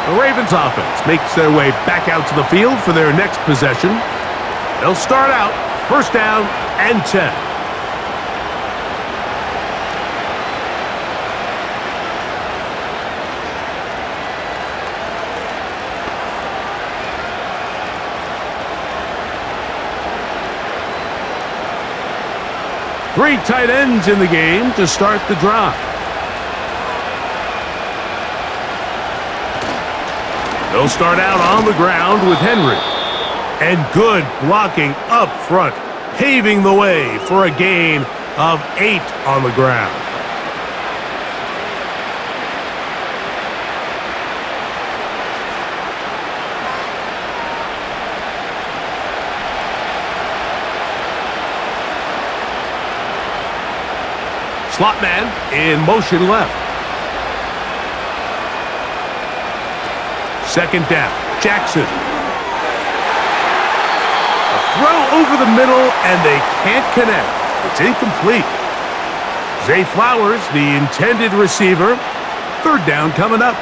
The Ravens offense makes their way back out to the field for their next possession. They'll start out first down and 10. Three tight ends in the game to start the drive. They'll start out on the ground with Henry. And good blocking up front, paving the way for a gain of 8 on the ground. Slot man in motion left. Second down, Jackson. A throw over the middle, and they can't connect. It's incomplete. Zay Flowers, the intended receiver. Third down coming up.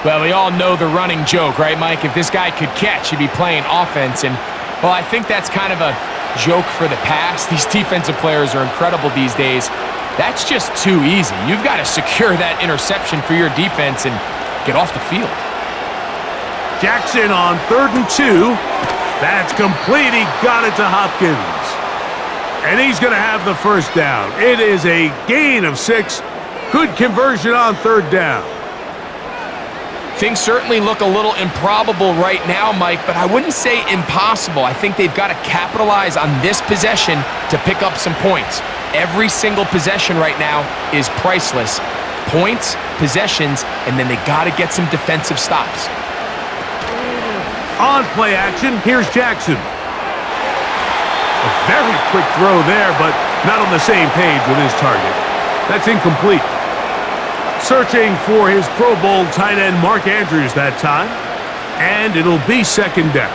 Well, we all know the running joke, right, Mike? If this guy could catch, he'd be playing offense. And, well, I think that's kind of a joke for the past. These defensive players are incredible these days. That's just too easy. You've got to secure that interception for your defense and get off the field. Jackson on 3rd and 2. That's complete. He got it to Hopkins. And he's going to have the first down. It is a gain of 6. Good conversion on 3rd down. Things certainly look a little improbable right now, Mike, but I wouldn't say impossible. I think they've got to capitalize on this possession to pick up some points. Every single possession right now is priceless. Points, possessions, and then they got to get some defensive stops. On play action, here's Jackson. A very quick throw there, but not on the same page with his target. That's incomplete. Searching for his Pro Bowl tight end Mark Andrews that time. And it'll be second down.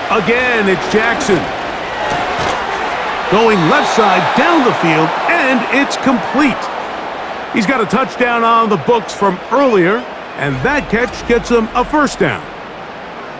Again, it's Jackson. Going left side down the field, and it's complete. He's got a touchdown on the books from earlier, and that catch gets him a first down.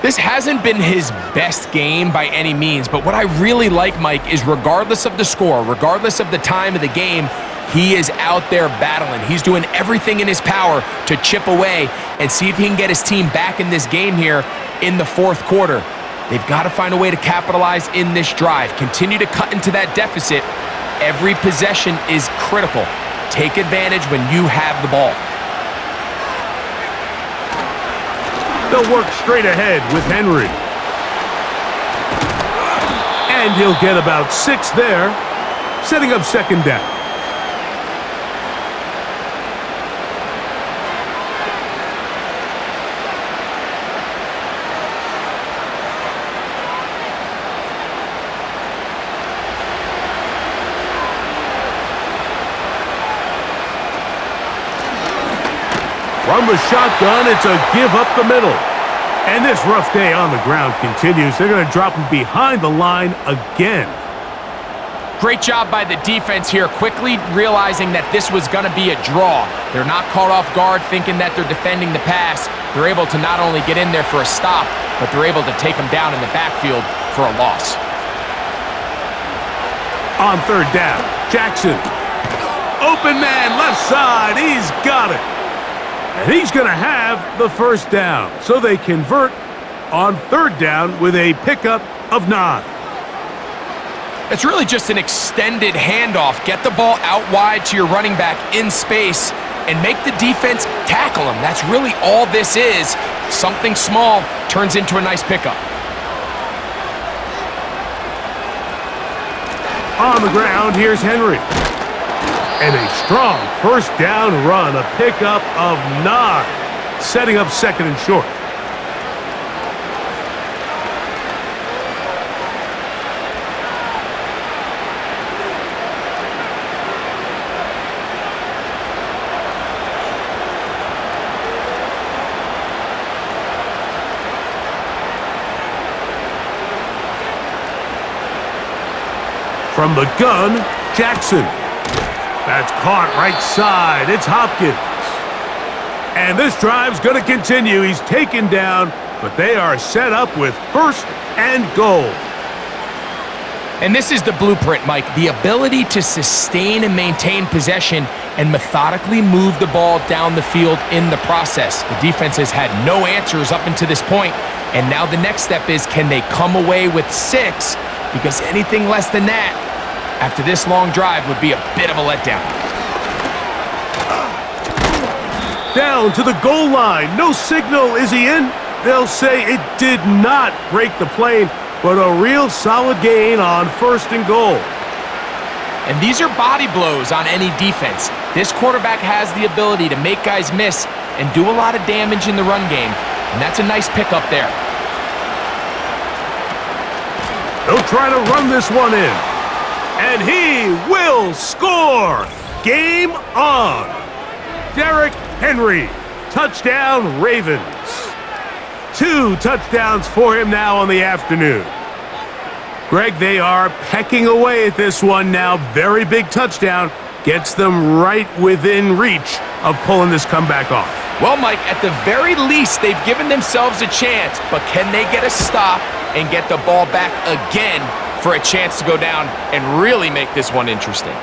This hasn't been his best game by any means, but what I really like, Mike, is regardless of the score, regardless of the time of the game, he is out there battling. He's doing everything in his power to chip away and see if he can get his team back in this game here in the fourth quarter. They've got to find a way to capitalize in this drive. Continue to cut into that deficit. Every possession is critical. Take advantage when you have the ball. They'll work straight ahead with Henry. And he'll get about 6 there, setting up second down. From the shotgun, it's a give up the middle. And this rough day on the ground continues. They're going to drop him behind the line again. Great job by the defense here, quickly realizing that this was going to be a draw. They're not caught off guard thinking that they're defending the pass. They're able to not only get in there for a stop, but they're able to take them down in the backfield for a loss. On 3rd down, Jackson. Open man, left side. He's got it. And he's going to have the first down. So they convert on 3rd down with a pickup of 9. It's really just an extended handoff. Get the ball out wide to your running back in space and make the defense tackle him. That's really all this is. Something small turns into a nice pickup. On the ground, here's Henry. And a strong first down run, a pickup of 9, setting up second and short. From the gun, Jackson. That's caught right side. It's Hopkins. And this drive's going to continue. He's taken down, but they are set up with first and goal. And this is the blueprint, Mike. The ability to sustain and maintain possession and methodically move the ball down the field in the process. The defense has had no answers up until this point, and now the next step is, can they come away with 6? Because anything less than that, after this long drive, would be a bit of a letdown. Down to the goal line. No signal. Is he in? They'll say it did not break the plane, but a real solid gain on first and goal. And these are body blows on any defense. This quarterback has the ability to make guys miss and do a lot of damage in the run game, and that's a nice pickup there. They'll try to run this one in. And he will score! Game on! Derrick Henry, touchdown Ravens. 2 touchdowns for him now on the afternoon. Greg, they are pecking away at this one now. Very big touchdown. Gets them right within reach of pulling this comeback off. Well, Mike, at the very least, they've given themselves a chance, but can they get a stop and get the ball back again for a chance to go down and really make this one interesting?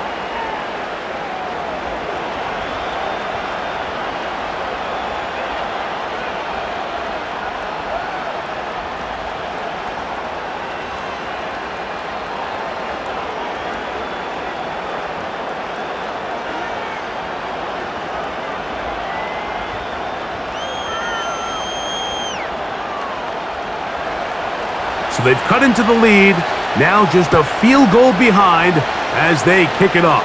So they've cut into the lead. Now just a field goal behind as they kick it off.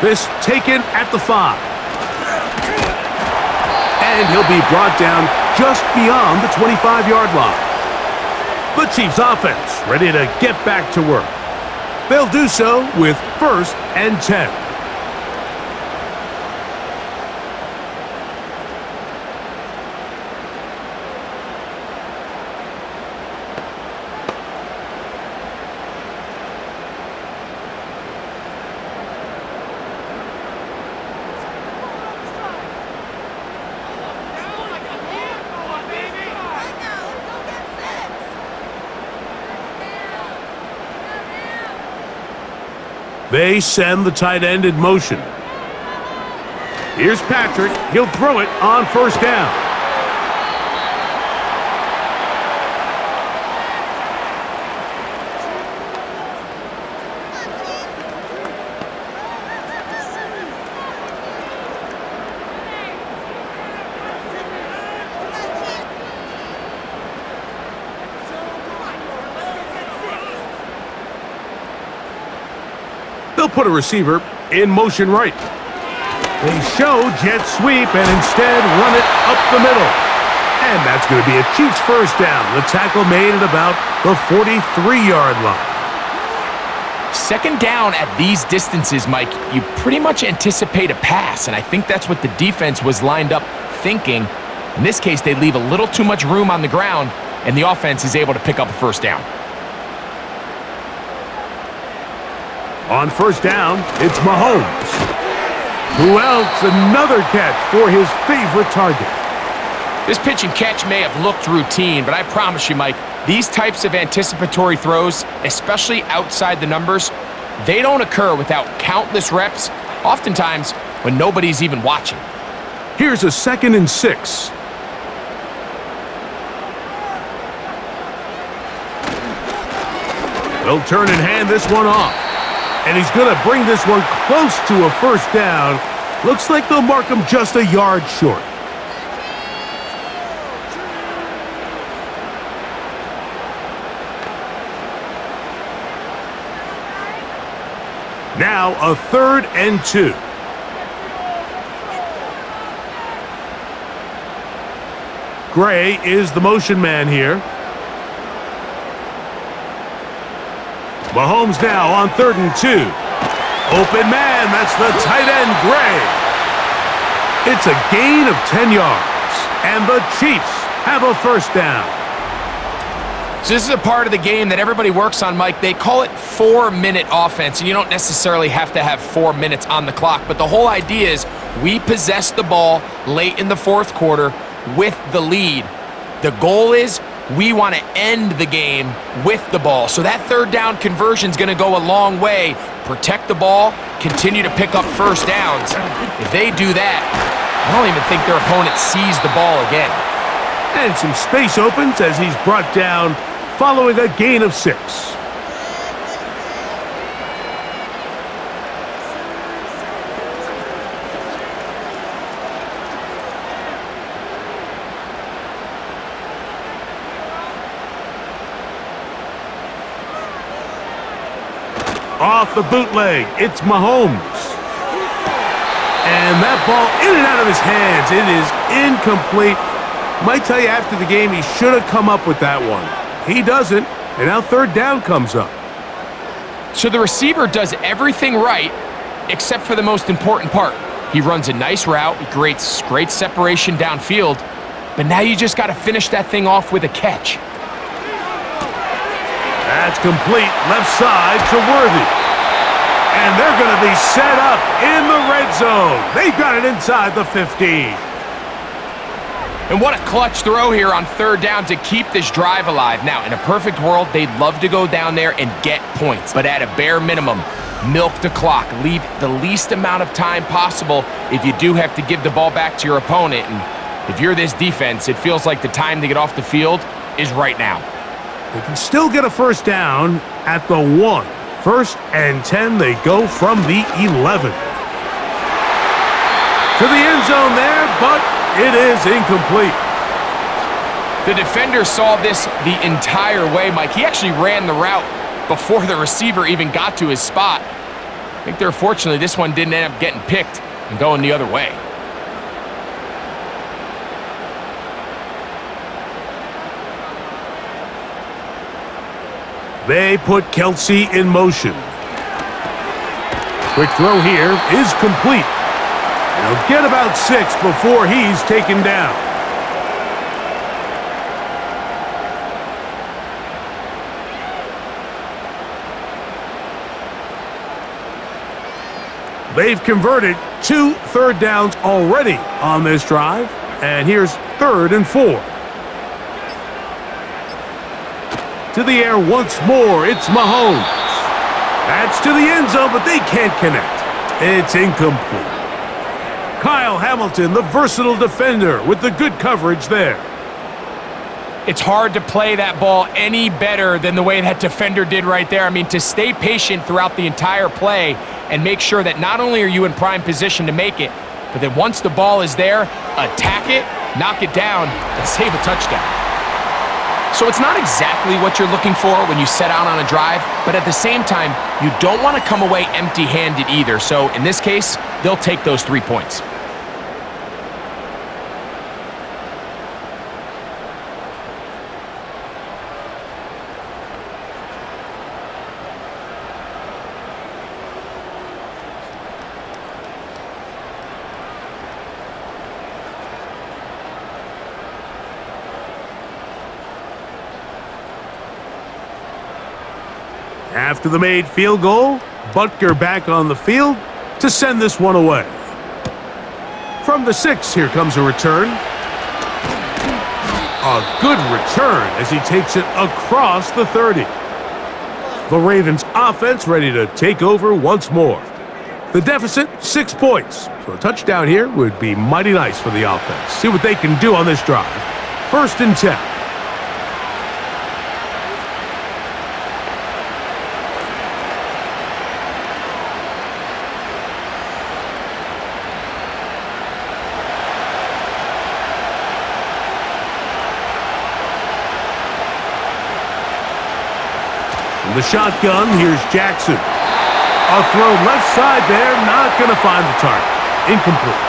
This taken at the 5. And he'll be brought down just beyond the 25-yard line. The Chiefs offense ready to get back to work. They'll do so with first and 10. They send the tight end in motion. Here's Patrick. He'll throw it on first down. They'll put a receiver in motion right. They show jet sweep and instead run it up the middle. And that's going to be a Chiefs first down. The tackle made at about the 43-yard line. Second down at these distances, Mike, you pretty much anticipate a pass, and I think that's what the defense was lined up thinking. In this case, they leave a little too much room on the ground, and the offense is able to pick up a first down. On first down, it's Mahomes. Who else? Another catch for his favorite target. This pitch and catch may have looked routine, but I promise you, Mike, these types of anticipatory throws, especially outside the numbers, they don't occur without countless reps, oftentimes when nobody's even watching. Here's a 2nd and 6. They'll turn and hand this one off. And he's going to bring this one close to a first down. Looks like they'll mark him just a yard short. Now a 3rd and 2. Gray is the motion man here. Mahomes now on 3rd and 2. Open man, that's the tight end, Gray. It's a gain of 10 yards, and the Chiefs have a first down. So this is a part of the game that everybody works on, Mike. They call it 4-minute offense, and you don't necessarily have to have 4 minutes on the clock, but the whole idea is we possess the ball late in the fourth quarter with the lead. The goal is we want to end the game with the ball. So that third down conversion is going to go a long way. Protect the ball, continue to pick up first downs. If they do that, I don't even think their opponent sees the ball again. And some space opens as he's brought down following a gain of 6. Off the bootleg, it's Mahomes. And that ball in and out of his hands. It is incomplete. Might tell you after the game he should have come up with that one. He doesn't, and now third down comes up. So the receiver does everything right except for the most important part. He runs a nice route, he creates great separation downfield, but now you just got to finish that thing off with a catch. That's complete, left side to Worthy. And they're going to be set up in the red zone. They've got it inside the 15. And what a clutch throw here on third down to keep this drive alive. Now, in a perfect world, they'd love to go down there and get points. But at a bare minimum, milk the clock. Leave the least amount of time possible if you do have to give the ball back to your opponent. And if you're this defense, it feels like the time to get off the field is right now. They can still get a first down at the 1. First and 10, they go from the 11. To the end zone there, but it is incomplete. The defender saw this the entire way, Mike. He actually ran the route before the receiver even got to his spot. I think they're fortunately this one didn't end up getting picked and going the other way. They put Kelsey in motion. Quick throw here is complete. He'll get about 6 before he's taken down. They've converted 2 third downs already on this drive, and here's 3rd and 4. To the air once more, it's Mahomes. That's to the end zone, but they can't connect. It's incomplete. Kyle Hamilton, the versatile defender, with the good coverage there. It's hard to play that ball any better than the way that defender did right there. I mean, to stay patient throughout the entire play and make sure that not only are you in prime position to make it, but that once the ball is there, attack it, knock it down, and save a touchdown. So it's not exactly what you're looking for when you set out on a drive, but at the same time, you don't want to come away empty-handed either. So in this case, they'll take those 3 points. After the made field goal, Butker back on the field to send this one away. From the 6, here comes a return. A good return as he takes it across the 30. The Ravens offense ready to take over once more. The deficit, 6 points. So a touchdown here would be mighty nice for the offense. See what they can do on this drive. 1st and 10. The shotgun, here's Jackson. A throw left side there, not going to find the target. Incomplete.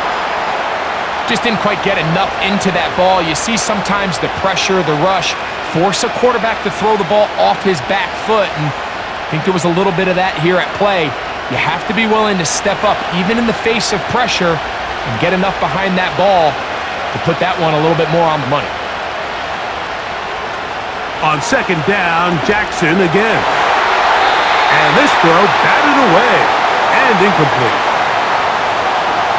Just didn't quite get enough into that ball. You see sometimes the pressure, the rush, force a quarterback to throw the ball off his back foot, and I think there was a little bit of that here at play. You have to be willing to step up, even in the face of pressure, and get enough behind that ball to put that one a little bit more on the money. On second down, Jackson again. And this throw batted away and incomplete.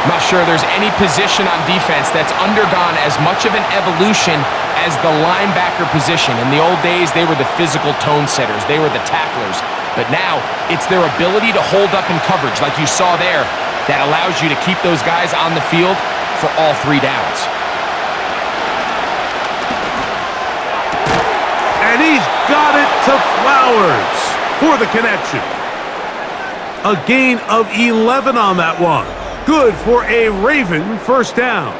I'm not sure there's any position on defense that's undergone as much of an evolution as the linebacker position. In the old days, they were the physical tone setters. They were the tacklers. But now, it's their ability to hold up in coverage, like you saw there, that allows you to keep those guys on the field for all 3 downs. And he's got it to Flowers for the connection. A gain of 11 on that one. Good for a Raven first down.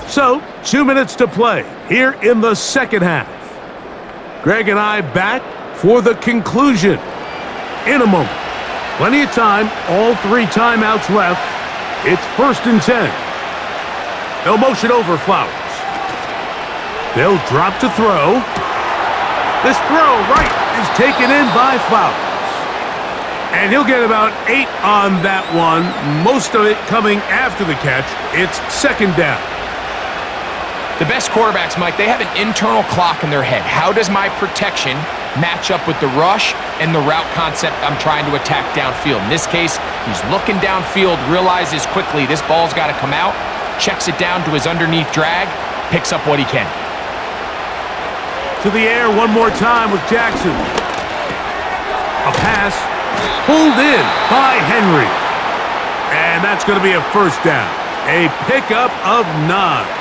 So, 2 minutes to play here in the second half. Greg and I back for the conclusion in a moment. Plenty of time, all 3 timeouts left. It's 1st and 10. They'll motion over Flowers. They'll drop to throw. This throw right is taken in by Flowers. And he'll get about 8 on that one, most of it coming after the catch. It's 2nd down. The best quarterbacks, Mike, they have an internal clock in their head. How does my protection match up with the rush and the route concept I'm trying to attack downfield? In this case, he's looking downfield, realizes quickly this ball's got to come out, checks it down to his underneath drag, picks up what he can. To the air one more time with Jackson. A pass pulled in by Henry. And that's going to be a 1st down. A pickup of 9.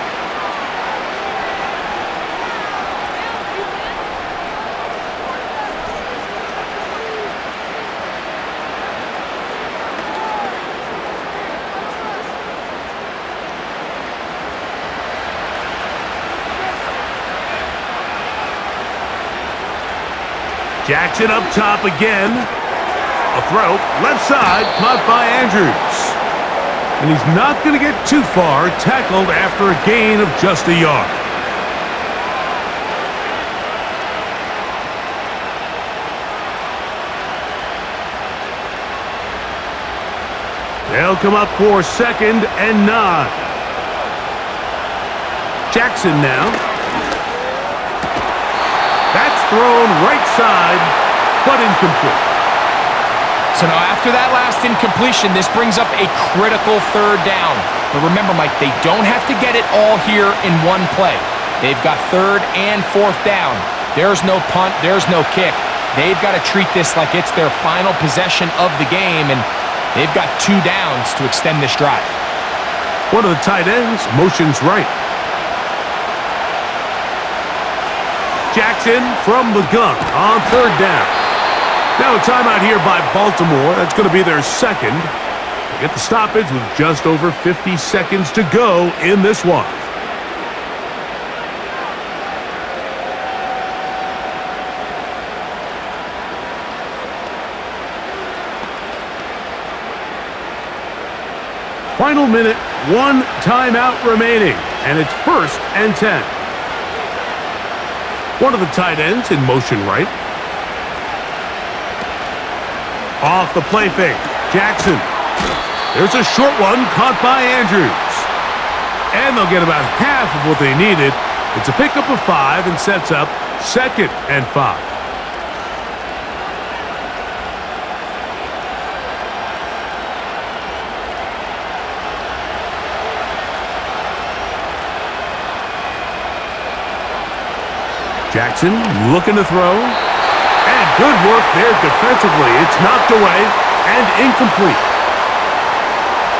Jackson up top again. A throw, left side, caught by Andrews. And he's not going to get too far, tackled after a gain of just a yard. They'll come up for 2nd and 9. Jackson now. That's thrown right side, but incomplete. So now after that last incompletion, this brings up a critical 3rd down. But remember, Mike, they don't have to get it all here in one play. They've got 3rd and 4th down. There's no punt, there's no kick. They've got to treat this like it's their final possession of the game, and they've got 2 downs to extend this drive. One of the tight ends motions right. Jackson from the gun on 3rd down. Now a timeout here by Baltimore. That's going to be their 2nd. They get the stoppage with just over 50 seconds to go in this one. Final minute, 1 timeout remaining, and it's 1st and 10. One of the tight ends in motion right. Off the play fake, Jackson. There's a short one caught by Andrews. And they'll get about half of what they needed. It's a pickup of 5 and sets up 2nd and 5. Jackson looking to throw. And good work there defensively. It's knocked away and incomplete.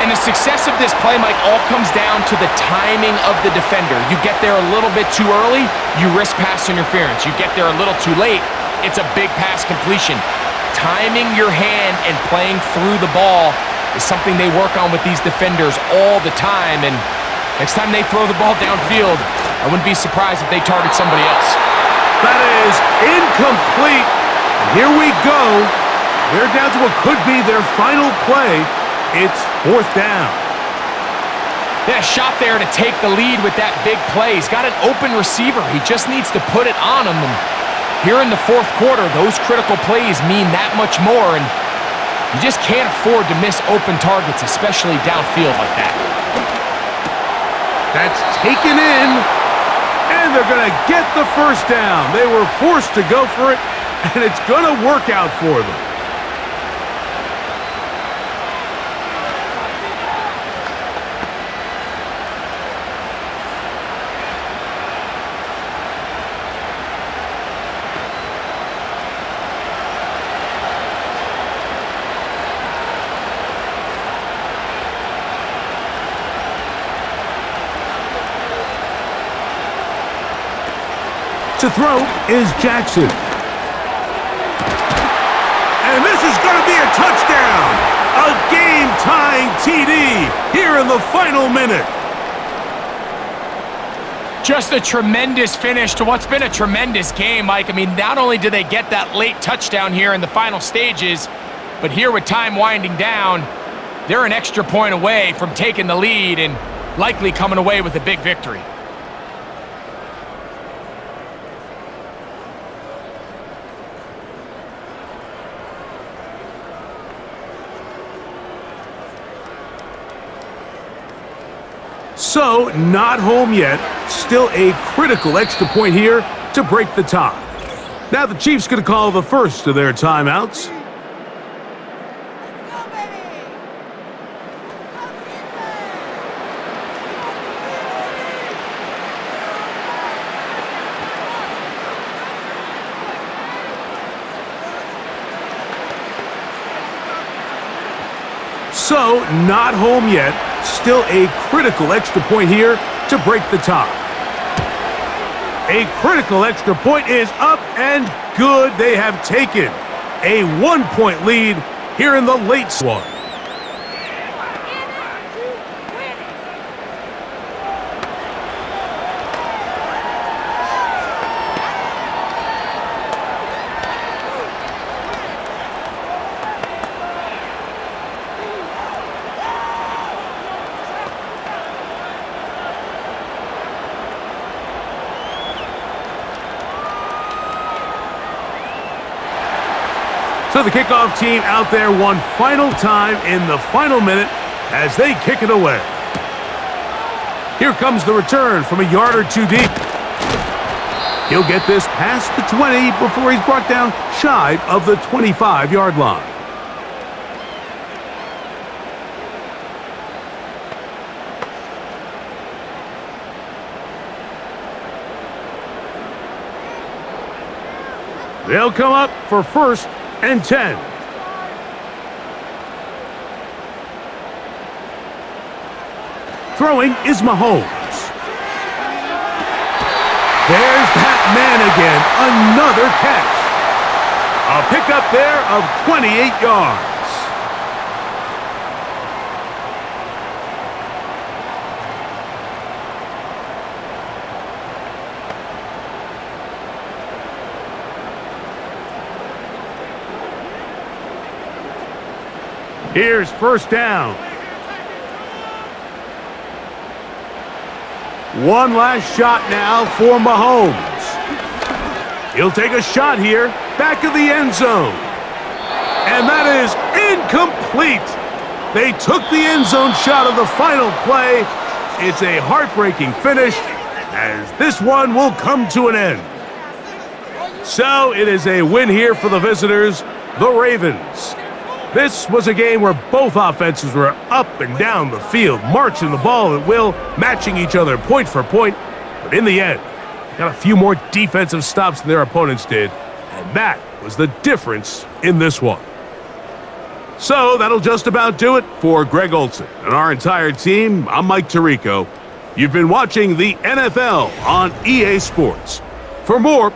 And the success of this play, Mike, all comes down to the timing of the defender. You get there a little bit too early, you risk pass interference. You get there a little too late, it's a big pass completion. Timing your hand and playing through the ball is something they work on with these defenders all the time. And next time they throw the ball downfield, I wouldn't be surprised if they target somebody else. That is incomplete. And here we go. They're down to what could be their final play. It's 4th down. Yeah, a shot there to take the lead with that big play. He's got an open receiver. He just needs to put it on him. And here in the 4th quarter, those critical plays mean that much more. And You just can't afford to miss open targets, especially downfield like that. That's taken in, and they're going to get the first down. They were forced to go for it, and it's going to work out for them. To throw is Jackson. And this is going to be a touchdown. A game-tying TD here in the final minute. Just a tremendous finish to what's been a tremendous game, Mike. I mean, not only did they get that late touchdown here in the final stages, but here with time winding down, they're an extra point away from taking the lead and likely coming away with a big victory. So, not home yet. Still a critical extra point here to break the tie. Now the Chiefs going to call the first of their timeouts. So, not home yet. Still a critical extra point here to break the tie. A critical extra point is up and good. They have taken a 1-point lead here in the late one. So the kickoff team out there one final time in the final minute as they kick it away. Here comes the return from a yard or two deep. He'll get this past the 20 before he's brought down shy of the 25-yard line. They'll come up for first and 10. Throwing is Mahomes. There's that man again. Another catch. A pickup there of 28 yards. Here's first down. One last shot now for Mahomes. He'll take a shot here, back of the end zone. And that is incomplete. They took the end zone shot of the final play. It's a heartbreaking finish, as this one will come to an end. So it is a win here for the visitors, the Ravens. This was a game where both offenses were up and down the field, marching the ball at will, matching each other point for point. But in the end, they got a few more defensive stops than their opponents did, and that was the difference in this one. So that'll just about do it for Greg Olson and our entire team. I'm Mike Tirico. You've been watching the NFL on EA Sports. For more,